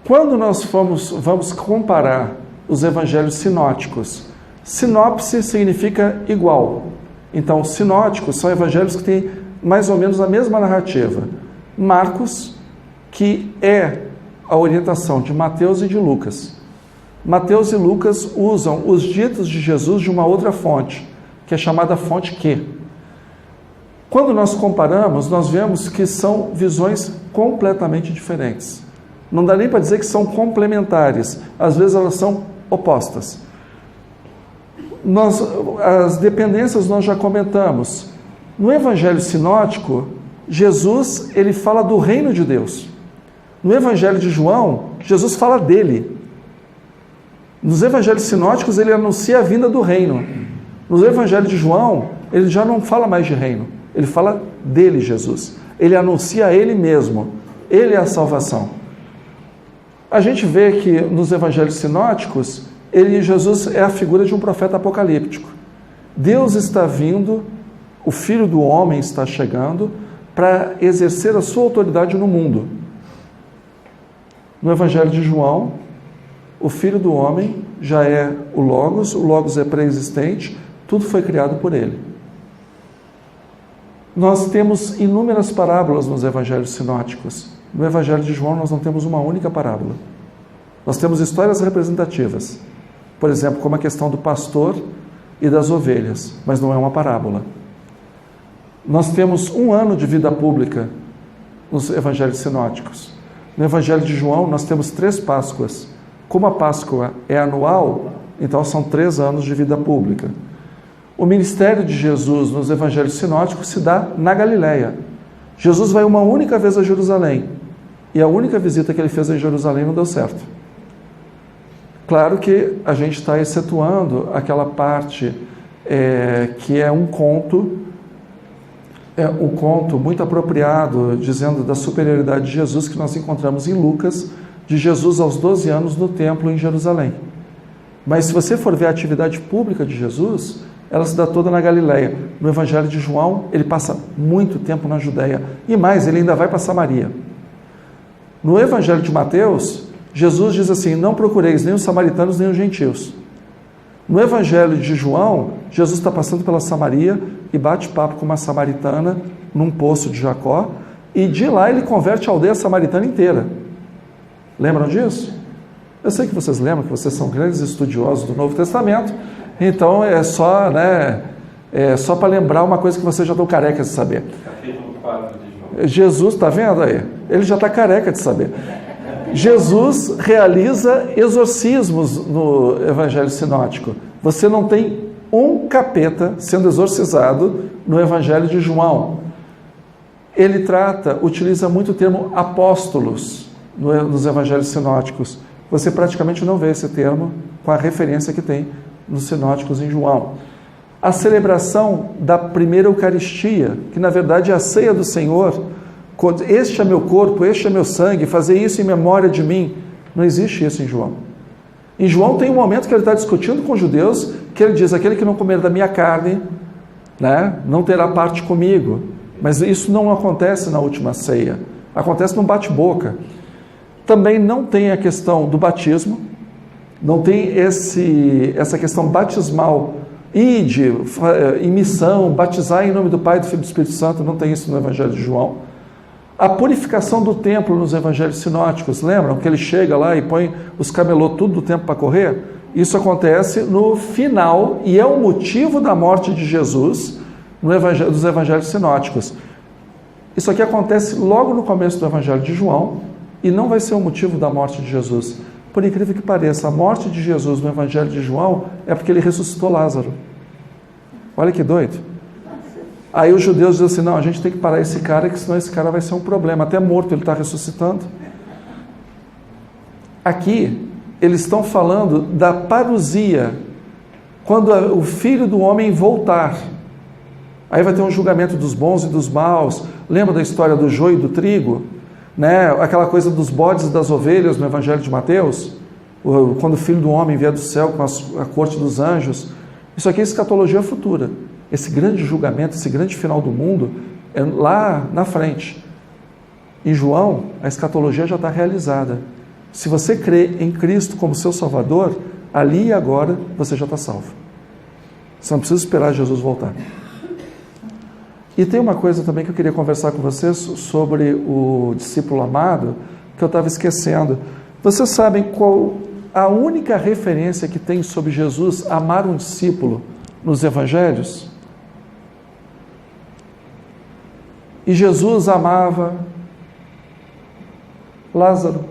Quando nós vamos comparar os evangelhos sinóticos, sinopse significa igual. Então, sinóticos são evangelhos que têm mais ou menos a mesma narrativa. Marcos, que é a orientação de Mateus e de Lucas. Mateus e Lucas usam os ditos de Jesus de uma outra fonte, que é chamada fonte Q. Quando nós comparamos, nós vemos que são visões completamente diferentes. Não dá nem para dizer que são complementares, às vezes elas são opostas. As dependências nós já comentamos. No Evangelho sinótico, Jesus ele fala do reino de Deus. No Evangelho de João, Jesus fala dele. Nos Evangelhos sinóticos, ele anuncia a vinda do reino. No Evangelho de João, ele já não fala mais de reino. Ele fala dele, Jesus. Ele anuncia ele mesmo. Ele é a salvação. A gente vê que nos Evangelhos sinóticos, Jesus é a figura de um profeta apocalíptico. Deus está vindo, o Filho do Homem está chegando para exercer a sua autoridade no mundo. No Evangelho de João, o Filho do Homem já é o Logos é pré-existente, tudo foi criado por ele. Nós temos inúmeras parábolas nos Evangelhos sinóticos. No Evangelho de João nós não temos uma única parábola. Nós temos histórias representativas. Por exemplo, como a questão do pastor e das ovelhas, mas não é uma parábola. Nós temos 1 ano de vida pública nos Evangelhos sinóticos. No Evangelho de João nós temos 3 Páscoas. Como a Páscoa é anual, então são 3 anos de vida pública. O ministério de Jesus nos Evangelhos sinóticos se dá na Galileia. Jesus vai uma única vez a Jerusalém. E a única visita que ele fez em Jerusalém não deu certo. Claro que a gente está excetuando aquela parte que é um conto muito apropriado, dizendo da superioridade de Jesus, que nós encontramos em Lucas, de Jesus aos 12 anos no templo em Jerusalém. Mas se você for ver a atividade pública de Jesus, ela se dá toda na Galileia. No Evangelho de João, ele passa muito tempo na Judéia. E mais, ele ainda vai para Samaria. No Evangelho de Mateus, Jesus diz assim: não procureis nem os samaritanos nem os gentios. No Evangelho de João, Jesus está passando pela Samaria e bate papo com uma samaritana num poço de Jacó, e de lá ele converte a aldeia samaritana inteira. Lembram disso? Eu sei que vocês lembram, que vocês são grandes estudiosos do Novo Testamento, então é só para lembrar uma coisa que vocês já estão carecas de saber. Capítulo 4 de João. Jesus, está vendo aí? Ele já está careca de saber. Jesus realiza exorcismos no Evangelho sinótico. Você não tem um capeta sendo exorcizado no Evangelho de João. Ele utiliza muito o termo apóstolos nos Evangelhos sinóticos. você praticamente não vê esse termo com a referência que tem nos sinóticos em João. A celebração da primeira Eucaristia, que na verdade é a ceia do Senhor, este é meu corpo, este é meu sangue, fazer isso em memória de mim, não existe isso em João. Em João tem um momento que ele está discutindo com os judeus, que ele diz, aquele que não comer da minha carne, né, não terá parte comigo. Mas isso não acontece na última ceia, acontece num bate-boca. Também não tem a questão do batismo, não tem essa questão batismal, ide, em missão, batizar em nome do Pai, do Filho e do Espírito Santo, não tem isso no Evangelho de João. A purificação do templo nos evangelhos sinóticos, lembram que ele chega lá e põe os camelô tudo do templo para correr? Isso acontece no final e é o motivo da morte de Jesus dos evangelhos sinóticos. Isso aqui acontece logo no começo do Evangelho de João e não vai ser o motivo da morte de Jesus. Por incrível que pareça, a morte de Jesus no Evangelho de João é porque ele ressuscitou Lázaro. Olha que doido. Aí os judeus dizem assim, não, a gente tem que parar esse cara, que senão esse cara vai ser um problema. Até morto ele está ressuscitando. Aqui, eles estão falando da parousia, quando o Filho do Homem voltar. Aí vai ter um julgamento dos bons e dos maus. Lembra da história do joio e do trigo? Né? Aquela coisa dos bodes e das ovelhas no Evangelho de Mateus? Quando o Filho do Homem vier do céu com a corte dos anjos. Isso aqui é escatologia futura. Esse grande julgamento, esse grande final do mundo é lá na frente. Em João, a escatologia já está realizada. Se você crê em Cristo como seu Salvador, ali e agora você já está salvo. Você não precisa esperar Jesus voltar. E tem uma coisa também que eu queria conversar com vocês sobre o discípulo amado, que eu estava esquecendo. Vocês sabem qual a única referência que tem sobre Jesus amar um discípulo nos evangelhos? E Jesus amava Lázaro.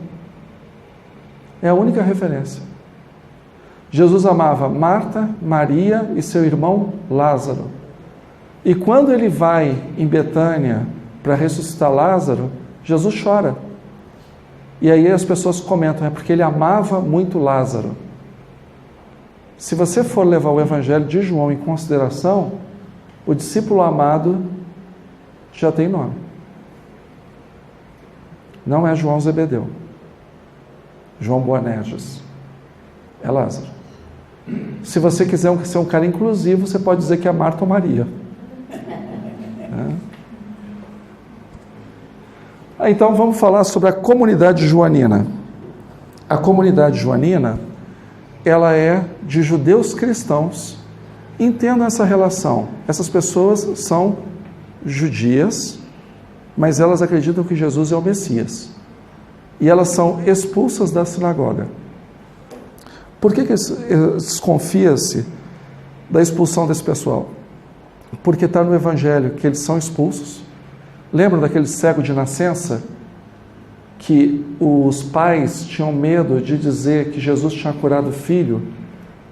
É a única referência. Jesus amava Marta, Maria e seu irmão Lázaro. E quando ele vai em Betânia para ressuscitar Lázaro, Jesus chora. E aí as pessoas comentam, é porque ele amava muito Lázaro. Se você for levar o Evangelho de João em consideração, o discípulo amado já tem nome. Não é João Zebedeu, João Boanerges, é Lázaro. Se você quiser ser um cara inclusivo, você pode dizer que é Marta ou Maria. Então vamos falar sobre a comunidade joanina. A comunidade joanina, ela é de judeus cristãos. Entendam essa relação. Essas pessoas são judias, mas elas acreditam que Jesus é o Messias. E elas são expulsas da sinagoga. Por que desconfia-se da expulsão desse pessoal? Porque está no Evangelho que eles são expulsos. Lembram daquele cego de nascença? Que os pais tinham medo de dizer que Jesus tinha curado o filho,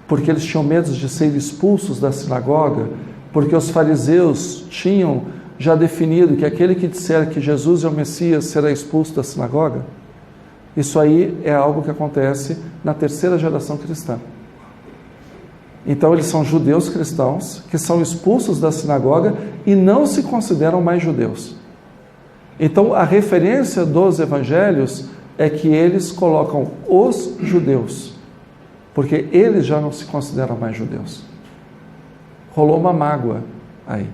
porque eles tinham medo de ser expulsos da sinagoga, porque os fariseus tinham já definido que aquele que disser que Jesus é o Messias será expulso da sinagoga. Isso aí é algo que acontece na terceira geração cristã. Então eles são judeus cristãos que são expulsos da sinagoga e não se consideram mais judeus. Então a referência dos evangelhos é que eles colocam os judeus, porque eles já não se consideram mais judeus. Rolou uma mágoa aí.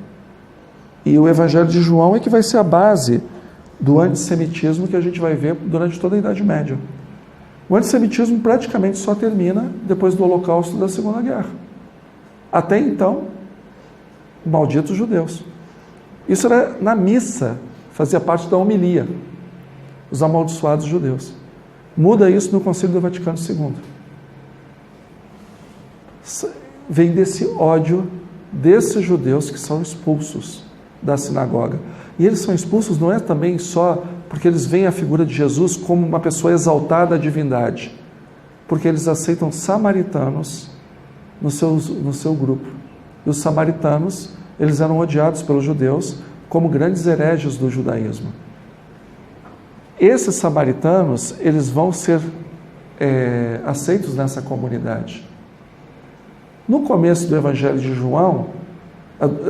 E o Evangelho de João é que vai ser a base do antissemitismo que a gente vai ver durante toda a Idade Média. O antissemitismo praticamente só termina depois do Holocausto da Segunda Guerra. Até então, malditos judeus. Isso era na missa, fazia parte da homilia, os amaldiçoados judeus. Muda isso no Concílio do Vaticano II. Vem desse ódio desses judeus que são expulsos da sinagoga. E eles são expulsos não é também só porque eles veem a figura de Jesus como uma pessoa exaltada à divindade, porque eles aceitam samaritanos no seu grupo. E os samaritanos, eles eram odiados pelos judeus como grandes hereges do judaísmo. Esses samaritanos, eles vão ser aceitos nessa comunidade. No começo do Evangelho de João,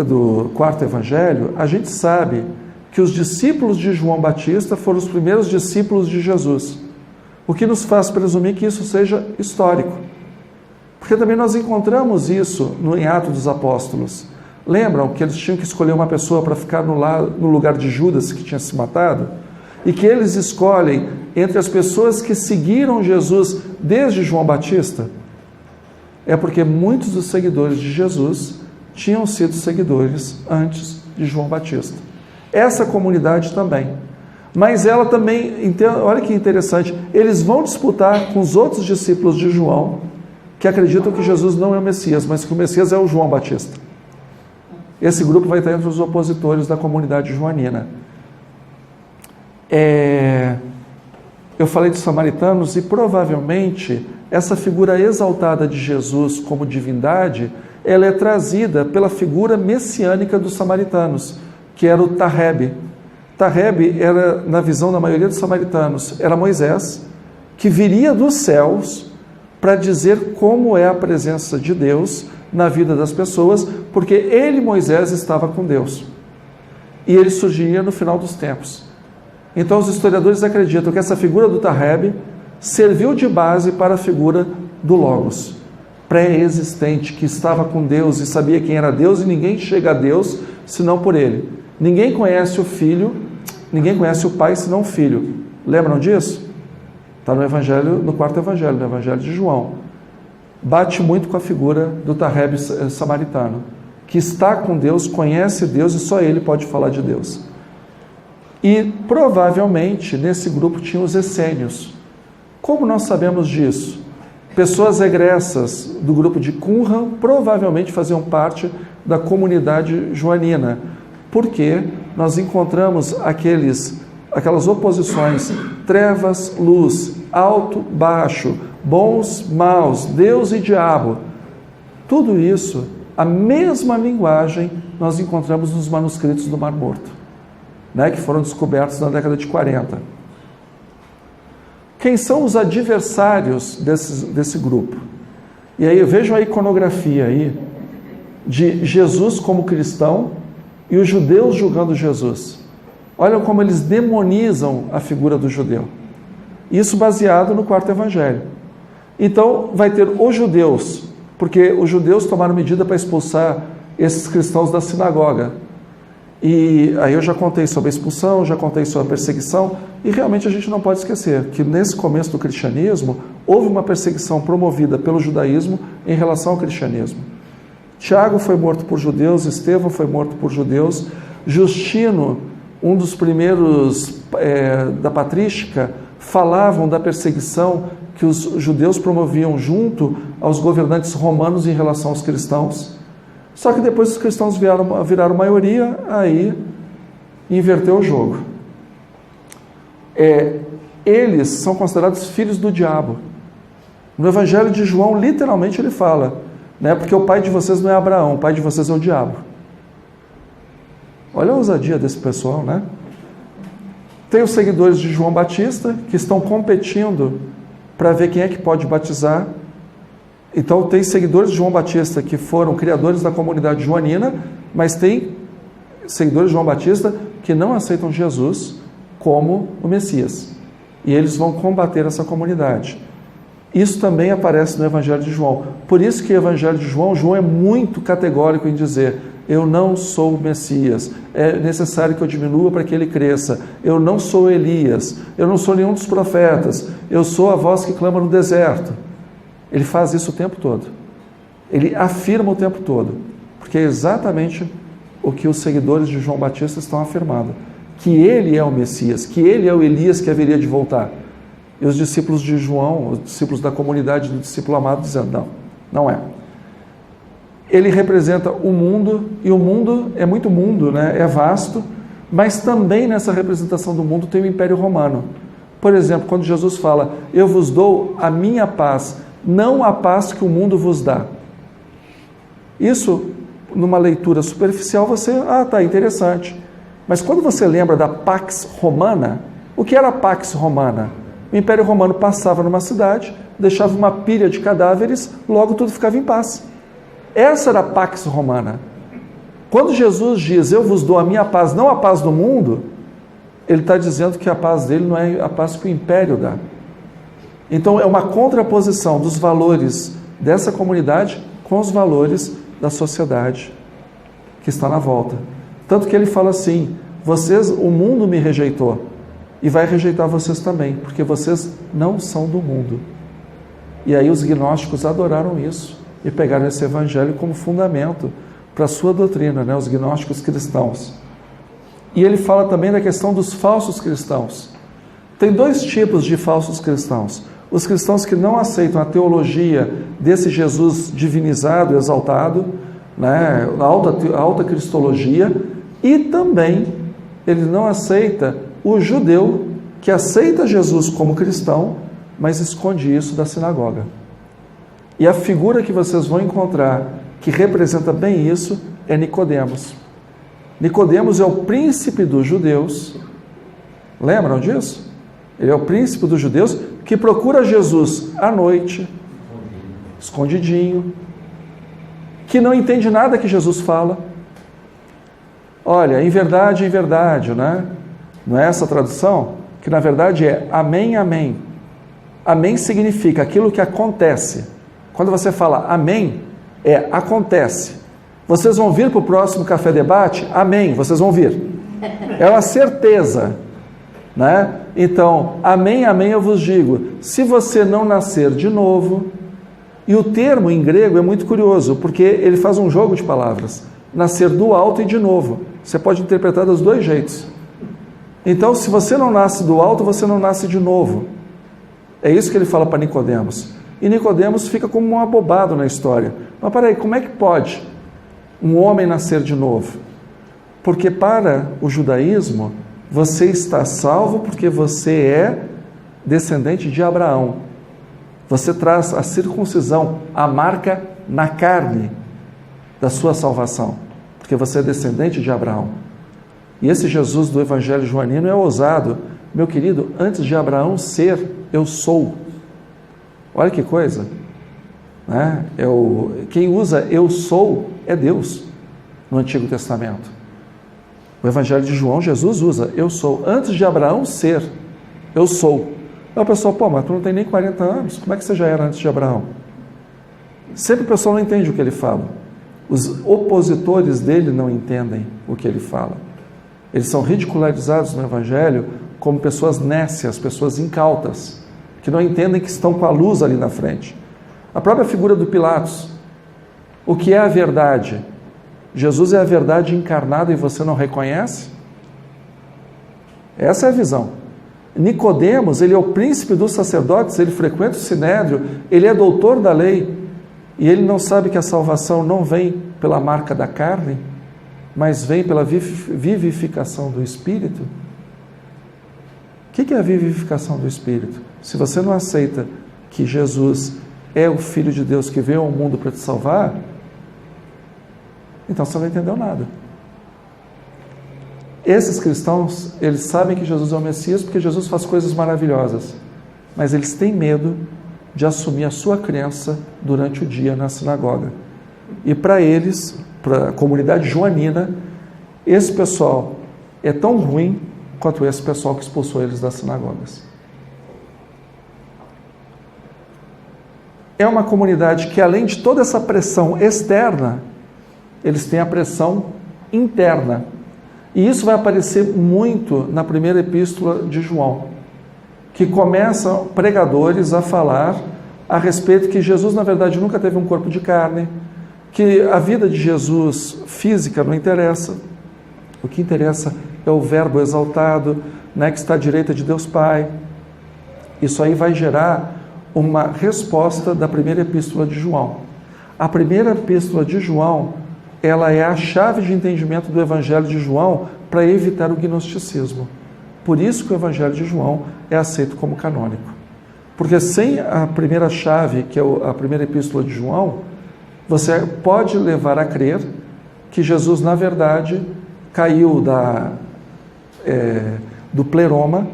do quarto Evangelho, a gente sabe que os discípulos de João Batista foram os primeiros discípulos de Jesus, o que nos faz presumir que isso seja histórico. Porque também nós encontramos isso em Atos dos Apóstolos. Lembram que eles tinham que escolher uma pessoa para ficar no lugar de Judas, que tinha se matado? E que eles escolhem entre as pessoas que seguiram Jesus desde João Batista? É porque muitos dos seguidores de Jesus tinham sido seguidores antes de João Batista. Essa comunidade também. Mas ela também, olha que interessante, eles vão disputar com os outros discípulos de João, que acreditam que Jesus não é o Messias, mas que o Messias é o João Batista. Esse grupo vai estar entre os opositores da comunidade joanina. Eu falei dos samaritanos e provavelmente essa figura exaltada de Jesus como divindade, ela é trazida pela figura messiânica dos samaritanos, que era o Tareb. Tareb era, na visão da maioria dos samaritanos, era Moisés, que viria dos céus para dizer como é a presença de Deus na vida das pessoas, porque ele, Moisés, estava com Deus. E ele surgiria no final dos tempos. Então os historiadores acreditam que essa figura do Tareb serviu de base para a figura do Logos, pré-existente, que estava com Deus e sabia quem era Deus, e ninguém chega a Deus senão por ele. Ninguém conhece o Filho, ninguém conhece o Pai senão o Filho. Lembram disso? Está no Evangelho, no quarto Evangelho, no Evangelho de João. Bate muito com a figura do Tareb samaritano, que está com Deus, conhece Deus e só ele pode falar de Deus. E provavelmente nesse grupo tinha os essênios. Como nós sabemos disso? Pessoas egressas do grupo de Qumran provavelmente faziam parte da comunidade joanina, porque nós encontramos aquelas oposições, trevas, luz, alto, baixo, bons, maus, Deus e diabo. Tudo isso, a mesma linguagem, nós encontramos nos manuscritos do Mar Morto, que foram descobertos na década de 40. Quem são os adversários desse grupo? E aí vejam a iconografia aí de Jesus como cristão e os judeus julgando Jesus. Olham como eles demonizam a figura do judeu. Isso baseado no quarto Evangelho. Então vai ter os judeus, porque os judeus tomaram medida para expulsar esses cristãos da sinagoga. E aí eu já contei sobre a expulsão, já contei sobre a perseguição, e realmente a gente não pode esquecer que nesse começo do cristianismo houve uma perseguição promovida pelo judaísmo em relação ao cristianismo. Tiago foi morto por judeus, Estevão foi morto por judeus, Justino, um dos primeiros da patrística, falavam da perseguição que os judeus promoviam junto aos governantes romanos em relação aos cristãos. Só que depois os cristãos viraram maioria, aí inverteu o jogo. Eles são considerados filhos do diabo. No Evangelho de João, literalmente ele fala, porque o pai de vocês não é Abraão, o pai de vocês é o diabo. Olha a ousadia desse pessoal, né? Tem os seguidores de João Batista, que estão competindo para ver quem é que pode batizar. Então tem seguidores de João Batista que foram criadores da comunidade joanina, mas tem seguidores de João Batista que não aceitam Jesus como o Messias. E eles vão combater essa comunidade. Isso também aparece no Evangelho de João. Por isso que o Evangelho de João é muito categórico em dizer: eu não sou o Messias, é necessário que eu diminua para que ele cresça. Eu não sou Elias, eu não sou nenhum dos profetas, eu sou a voz que clama no deserto. Ele faz isso o tempo todo. Ele afirma o tempo todo. Porque é exatamente o que os seguidores de João Batista estão afirmando. Que ele é o Messias, que ele é o Elias que haveria de voltar. E os discípulos de João, os discípulos da comunidade do discípulo amado, dizendo: não é. Ele representa o mundo, e o mundo é muito mundo, é vasto, mas também nessa representação do mundo tem o Império Romano. Por exemplo, quando Jesus fala: eu vos dou a minha paz, não a paz que o mundo vos dá. Isso, numa leitura superficial, você, tá, interessante. Mas quando você lembra da Pax Romana, o que era a Pax Romana? O Império Romano passava numa cidade, deixava uma pilha de cadáveres, logo tudo ficava em paz. Essa era a Pax Romana. Quando Jesus diz, eu vos dou a minha paz, não a paz do mundo, ele está dizendo que a paz dele não é a paz que o Império dá. Então é uma contraposição dos valores dessa comunidade com os valores da sociedade que está na volta. Tanto que ele fala assim, o mundo me rejeitou e vai rejeitar vocês também, porque vocês não são do mundo. E aí os gnósticos adoraram isso e pegaram esse evangelho como fundamento para a sua doutrina, né? Os gnósticos cristãos. E ele fala também da questão dos falsos cristãos. Tem dois tipos de falsos cristãos. Os cristãos que não aceitam a teologia desse Jesus divinizado, exaltado, né? a alta cristologia, e também ele não aceita o judeu que aceita Jesus como cristão, mas esconde isso da sinagoga. E a figura que vocês vão encontrar que representa bem isso é Nicodemos. Nicodemos é o príncipe dos judeus. Lembram disso? Ele é o príncipe dos judeus que procura Jesus à noite, escondidinho, que não entende nada que Jesus fala. Olha, em verdade, né? Não é essa a tradução? Que na verdade é amém, amém. Amém significa aquilo que acontece. Quando você fala amém, acontece. Vocês vão vir para o próximo Café Debate? Amém, vocês vão vir. É uma certeza, né? Então, amém, amém eu vos digo, se você não nascer de novo, e o termo em grego é muito curioso, porque ele faz um jogo de palavras, nascer do alto e de novo. Você pode interpretar dos dois jeitos. Então, se você não nasce do alto, você não nasce de novo. É isso que ele fala para Nicodemos. E Nicodemos fica como um abobado na história. Mas peraí, como é que pode um homem nascer de novo? Porque para o judaísmo, você está salvo porque você é descendente de Abraão. Você traz a circuncisão, a marca na carne da sua salvação, porque você é descendente de Abraão. E esse Jesus do Evangelho joanino é ousado. Meu querido, antes de Abraão ser, eu sou. Olha que coisa, né? Quem usa eu sou é Deus no Antigo Testamento. O Evangelho de João, Jesus usa eu sou. Antes de Abraão ser, eu sou. Aí o pessoal, mas tu não tem nem 40 anos, como é que você já era antes de Abraão? Sempre o pessoal não entende o que ele fala. Os opositores dele não entendem o que ele fala. Eles são ridicularizados no Evangelho como pessoas nécias, pessoas incautas, que não entendem que estão com a luz ali na frente. A própria figura do Pilatos. O que é a verdade? Jesus é a verdade encarnada e você não reconhece? Essa é a visão. Nicodemos, ele é o príncipe dos sacerdotes, ele frequenta o sinédrio, ele é doutor da lei, e ele não sabe que a salvação não vem pela marca da carne, mas vem pela vivificação do Espírito. O que é a vivificação do Espírito? Se você não aceita que Jesus é o Filho de Deus que veio ao mundo para te salvar, então você não entendeu nada. Esses cristãos, eles sabem que Jesus é o Messias porque Jesus faz coisas maravilhosas, mas eles têm medo de assumir a sua crença durante o dia na sinagoga. E para eles, para a comunidade joanina, esse pessoal é tão ruim quanto esse pessoal que expulsou eles das sinagogas. É uma comunidade que, além de toda essa pressão externa, eles têm a pressão interna. E isso vai aparecer muito na primeira epístola de João, que começam pregadores a falar a respeito que Jesus, na verdade, nunca teve um corpo de carne, que a vida de Jesus física não interessa. O que interessa é o Verbo exaltado, né, que está à direita de Deus Pai. Isso aí vai gerar uma resposta da primeira epístola de João. A primeira epístola de João, ela é a chave de entendimento do Evangelho de João para evitar o gnosticismo. Por isso que o Evangelho de João é aceito como canônico. Porque sem a primeira chave, que é a primeira epístola de João, você pode levar a crer que Jesus, na verdade, caiu do pleroma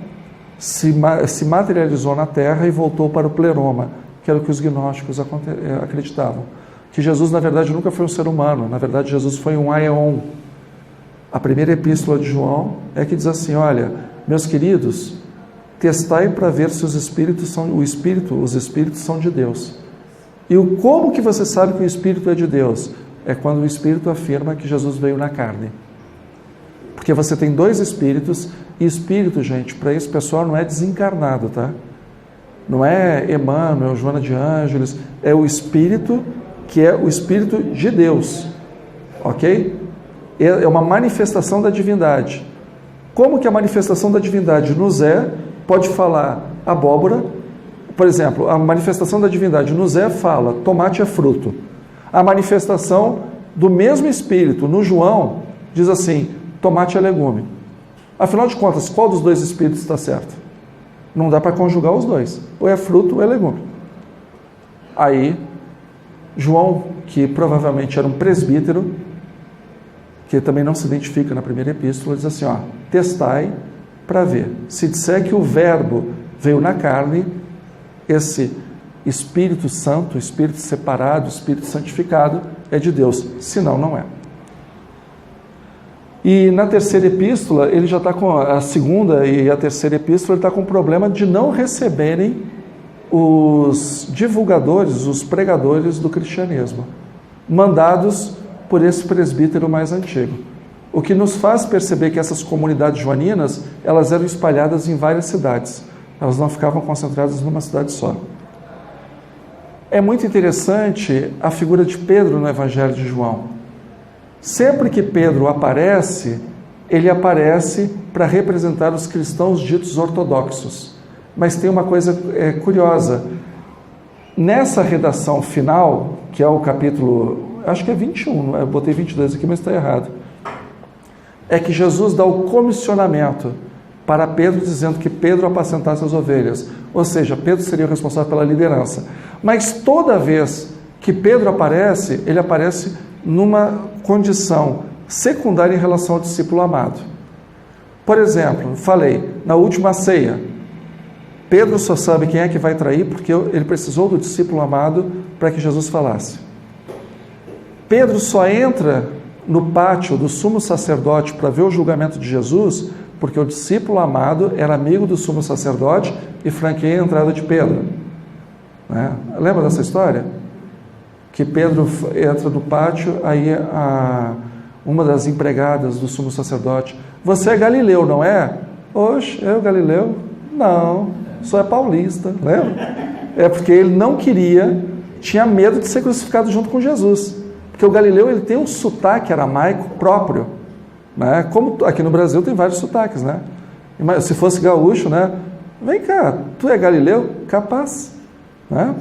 se materializou na Terra e voltou para o pleroma, que era o que os gnósticos acreditavam. Que Jesus, na verdade, nunca foi um ser humano. Na verdade, Jesus foi um aeon. A primeira epístola de João é que diz assim, olha, meus queridos, testai para ver se os espíritos são de Deus. E como que você sabe que o Espírito é de Deus? É quando o Espírito afirma que Jesus veio na carne. Porque você tem dois Espíritos, e Espírito, gente, para esse pessoal não é desencarnado, tá? Não é Emmanuel, Joana de Ângeles, é o Espírito que é o Espírito de Deus, ok? É uma manifestação da divindade. Como que a manifestação da divindade nos pode falar abóbora? Por exemplo, a manifestação da divindade no Zé fala, tomate é fruto. A manifestação do mesmo Espírito no João diz assim, tomate é legume. Afinal de contas, qual dos dois Espíritos está certo? Não dá para conjugar os dois. Ou é fruto ou é legume. Aí, João, que provavelmente era um presbítero, que também não se identifica na primeira epístola, diz assim, ó, testai para ver. Se disser que o verbo veio na carne, esse Espírito Santo, Espírito separado, Espírito santificado, é de Deus, senão não é. E na terceira epístola, ele já está com a segunda e a terceira epístola, ele está com o problema de não receberem os divulgadores, os pregadores do cristianismo, mandados por esse presbítero mais antigo. O que nos faz perceber que essas comunidades joaninas, elas eram espalhadas em várias cidades. Elas não ficavam concentradas numa cidade só. É muito interessante a figura de Pedro no Evangelho de João. Sempre que Pedro aparece, ele aparece para representar os cristãos ditos ortodoxos. Mas tem uma coisa curiosa. Nessa redação final, que é o capítulo, acho que é 21, eu botei 22 aqui, mas está errado. É que Jesus dá o comissionamento para Pedro, dizendo que Pedro apacentasse as ovelhas. Ou seja, Pedro seria o responsável pela liderança. Mas toda vez que Pedro aparece, ele aparece numa condição secundária em relação ao discípulo amado. Por exemplo, falei, na última ceia, Pedro só sabe quem é que vai trair porque ele precisou do discípulo amado para que Jesus falasse. Pedro só entra no pátio do sumo sacerdote para ver o julgamento de Jesus porque o discípulo amado era amigo do sumo sacerdote e franqueia a entrada de Pedro. Né? Lembra dessa história? Que Pedro entra no pátio, aí uma das empregadas do sumo sacerdote, você é galileu, não é? Oxe, eu galileu? Não, só é paulista, lembra? É porque ele não queria, tinha medo de ser crucificado junto com Jesus. Porque o galileu ele tem um sotaque aramaico próprio. Né? Como aqui no Brasil tem vários sotaques, né? Mas se fosse gaúcho, né? Vem cá, tu é galileu? Capaz. Né?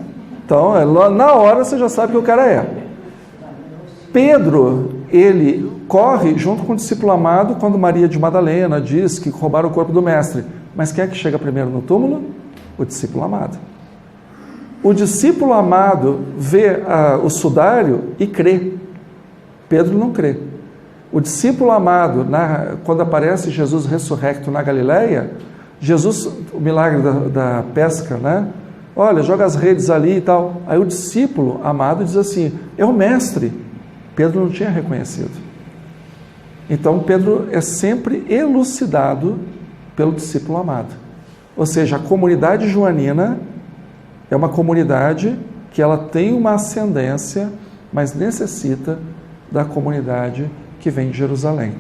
Então, na hora você já sabe que o cara é. Pedro, ele corre junto com o discípulo amado quando Maria de Madalena diz que roubaram o corpo do mestre. Mas quem é que chega primeiro no túmulo? O discípulo amado. O discípulo amado vê o sudário e crê. Pedro não crê. O discípulo amado, quando aparece Jesus ressurrecto na Galileia, Jesus, o milagre da pesca, né? Olha, joga as redes ali e tal. Aí o discípulo amado diz assim, é o mestre. Pedro não tinha reconhecido. Então Pedro é sempre elucidado pelo discípulo amado. Ou seja, a comunidade joanina é uma comunidade que ela tem uma ascendência, mas necessita da comunidade que vem de Jerusalém.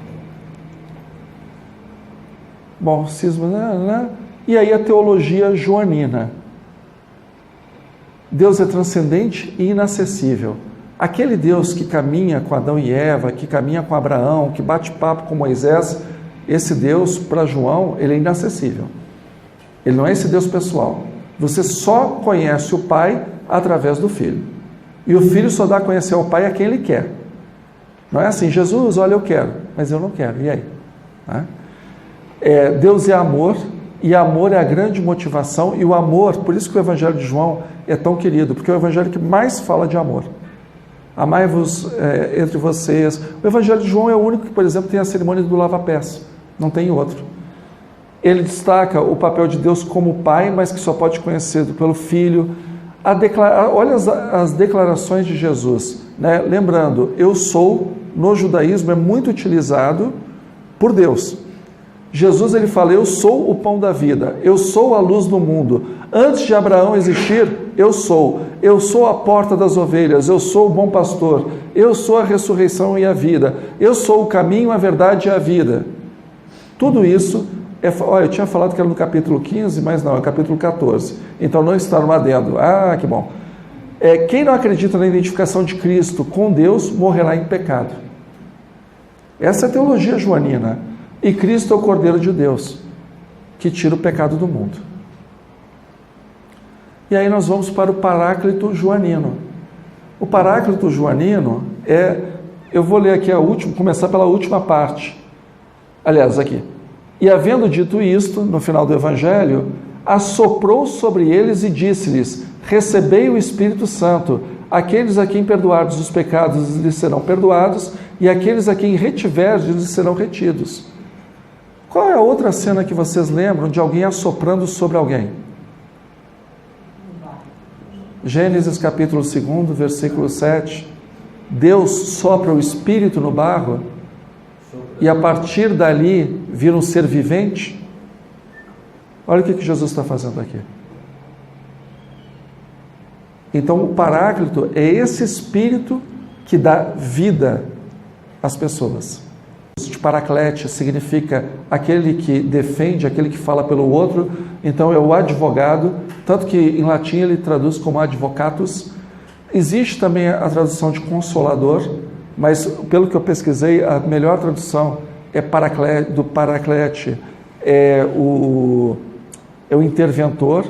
Bom, cisma, né? E aí a teologia joanina. Deus é transcendente e inacessível. Aquele Deus que caminha com Adão e Eva, que caminha com Abraão, que bate papo com Moisés, esse Deus, para João, ele é inacessível. Ele não é esse Deus pessoal. Você só conhece o Pai através do Filho. E o Filho só dá a conhecer ao Pai a quem ele quer. Não é assim, Jesus, olha, eu quero, mas eu não quero, e aí? Deus é amor, e amor é a grande motivação, e o amor, por isso que o Evangelho de João é tão querido, porque é o Evangelho que mais fala de amor. Amai-vos entre vocês. O Evangelho de João é o único que, por exemplo, tem a cerimônia do lava-pés, não tem outro. Ele destaca o papel de Deus como Pai, mas que só pode ser conhecido pelo Filho. Olha as declarações de Jesus, né? Lembrando, eu sou, no judaísmo, é muito utilizado por Deus. Jesus, ele fala, eu sou o pão da vida, eu sou a luz do mundo. Antes de Abraão existir, eu sou a porta das ovelhas, eu sou o bom pastor, eu sou a ressurreição e a vida, eu sou o caminho, a verdade e a vida. Tudo isso, olha, eu tinha falado que era no capítulo 15, mas não, é capítulo 14, então não está no adendo. Ah, que bom. Quem não acredita na identificação de Cristo com Deus, morrerá em pecado. Essa é a teologia joanina. E Cristo é o Cordeiro de Deus, que tira o pecado do mundo. E aí nós vamos para o Paráclito joanino. O Paráclito joanino eu vou ler aqui começar pela última parte. Aliás, aqui. E havendo dito isto, no final do Evangelho, assoprou sobre eles e disse-lhes, recebei o Espírito Santo, aqueles a quem perdoardes os pecados lhes serão perdoados, e aqueles a quem retiverdes lhes serão retidos. Qual é a outra cena que vocês lembram de alguém assoprando sobre alguém? Gênesis capítulo 2, versículo 7. Deus sopra o Espírito no barro e a partir dali vira um ser vivente. Olha o que Jesus está fazendo aqui. Então o Paráclito é esse Espírito que dá vida às pessoas. De paraclete significa aquele que defende, aquele que fala pelo outro. Então é o advogado, tanto que em latim ele traduz como advocatus. Existe também a tradução de consolador, mas pelo que eu pesquisei, a melhor tradução é do paraclete, é o interventor.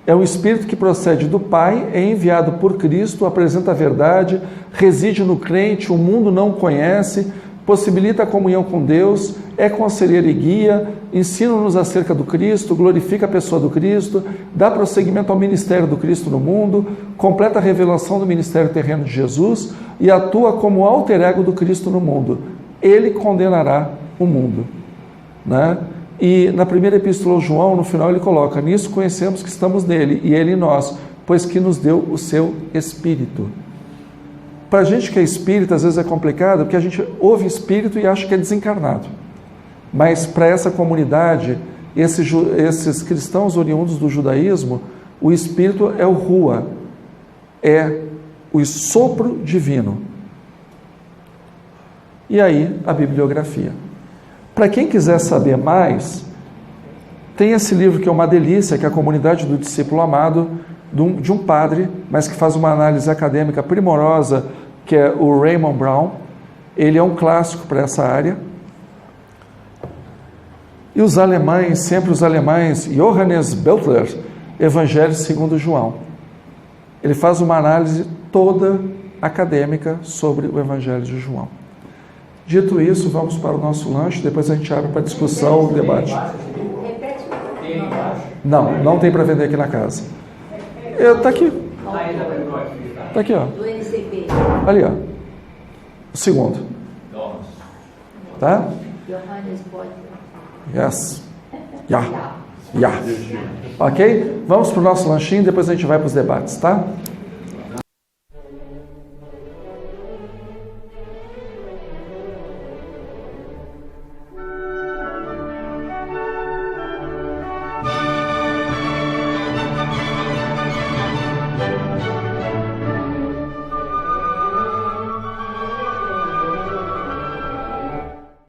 É um espírito que procede do Pai, é enviado por Cristo, apresenta a verdade, reside no crente, o mundo não o conhece, possibilita a comunhão com Deus, é conselheiro e guia, ensina-nos acerca do Cristo, glorifica a pessoa do Cristo, dá prosseguimento ao ministério do Cristo no mundo, completa a revelação do ministério terreno de Jesus e atua como alter ego do Cristo no mundo. Ele condenará o mundo, né? E na primeira epístola de João, no final ele coloca, nisso conhecemos que estamos nele e ele em nós, pois que nos deu o seu Espírito. Para a gente que é espírita, às vezes é complicado, porque a gente ouve espírito e acha que é desencarnado. Mas para essa comunidade, esses cristãos oriundos do judaísmo, o espírito é o Rua, é o sopro divino. E aí, a bibliografia. Para quem quiser saber mais, tem esse livro que é uma delícia, que é a Comunidade do Discípulo Amado, de um padre, mas que faz uma análise acadêmica primorosa, que é o Raymond Brown. Ele é um clássico para essa área. E os alemães, Johannes Beltler, Evangelho segundo João. Ele faz uma análise toda acadêmica sobre o Evangelho de João. Dito isso, vamos para o nosso lanche, depois a gente abre para discussão, debate. Não tem para vender aqui na casa. Está aqui. Está aqui, ó. Ali, ó. O segundo. Tá? Yes. Yeah. Ok? Vamos para o nosso lanchinho, depois a gente vai para os debates, tá?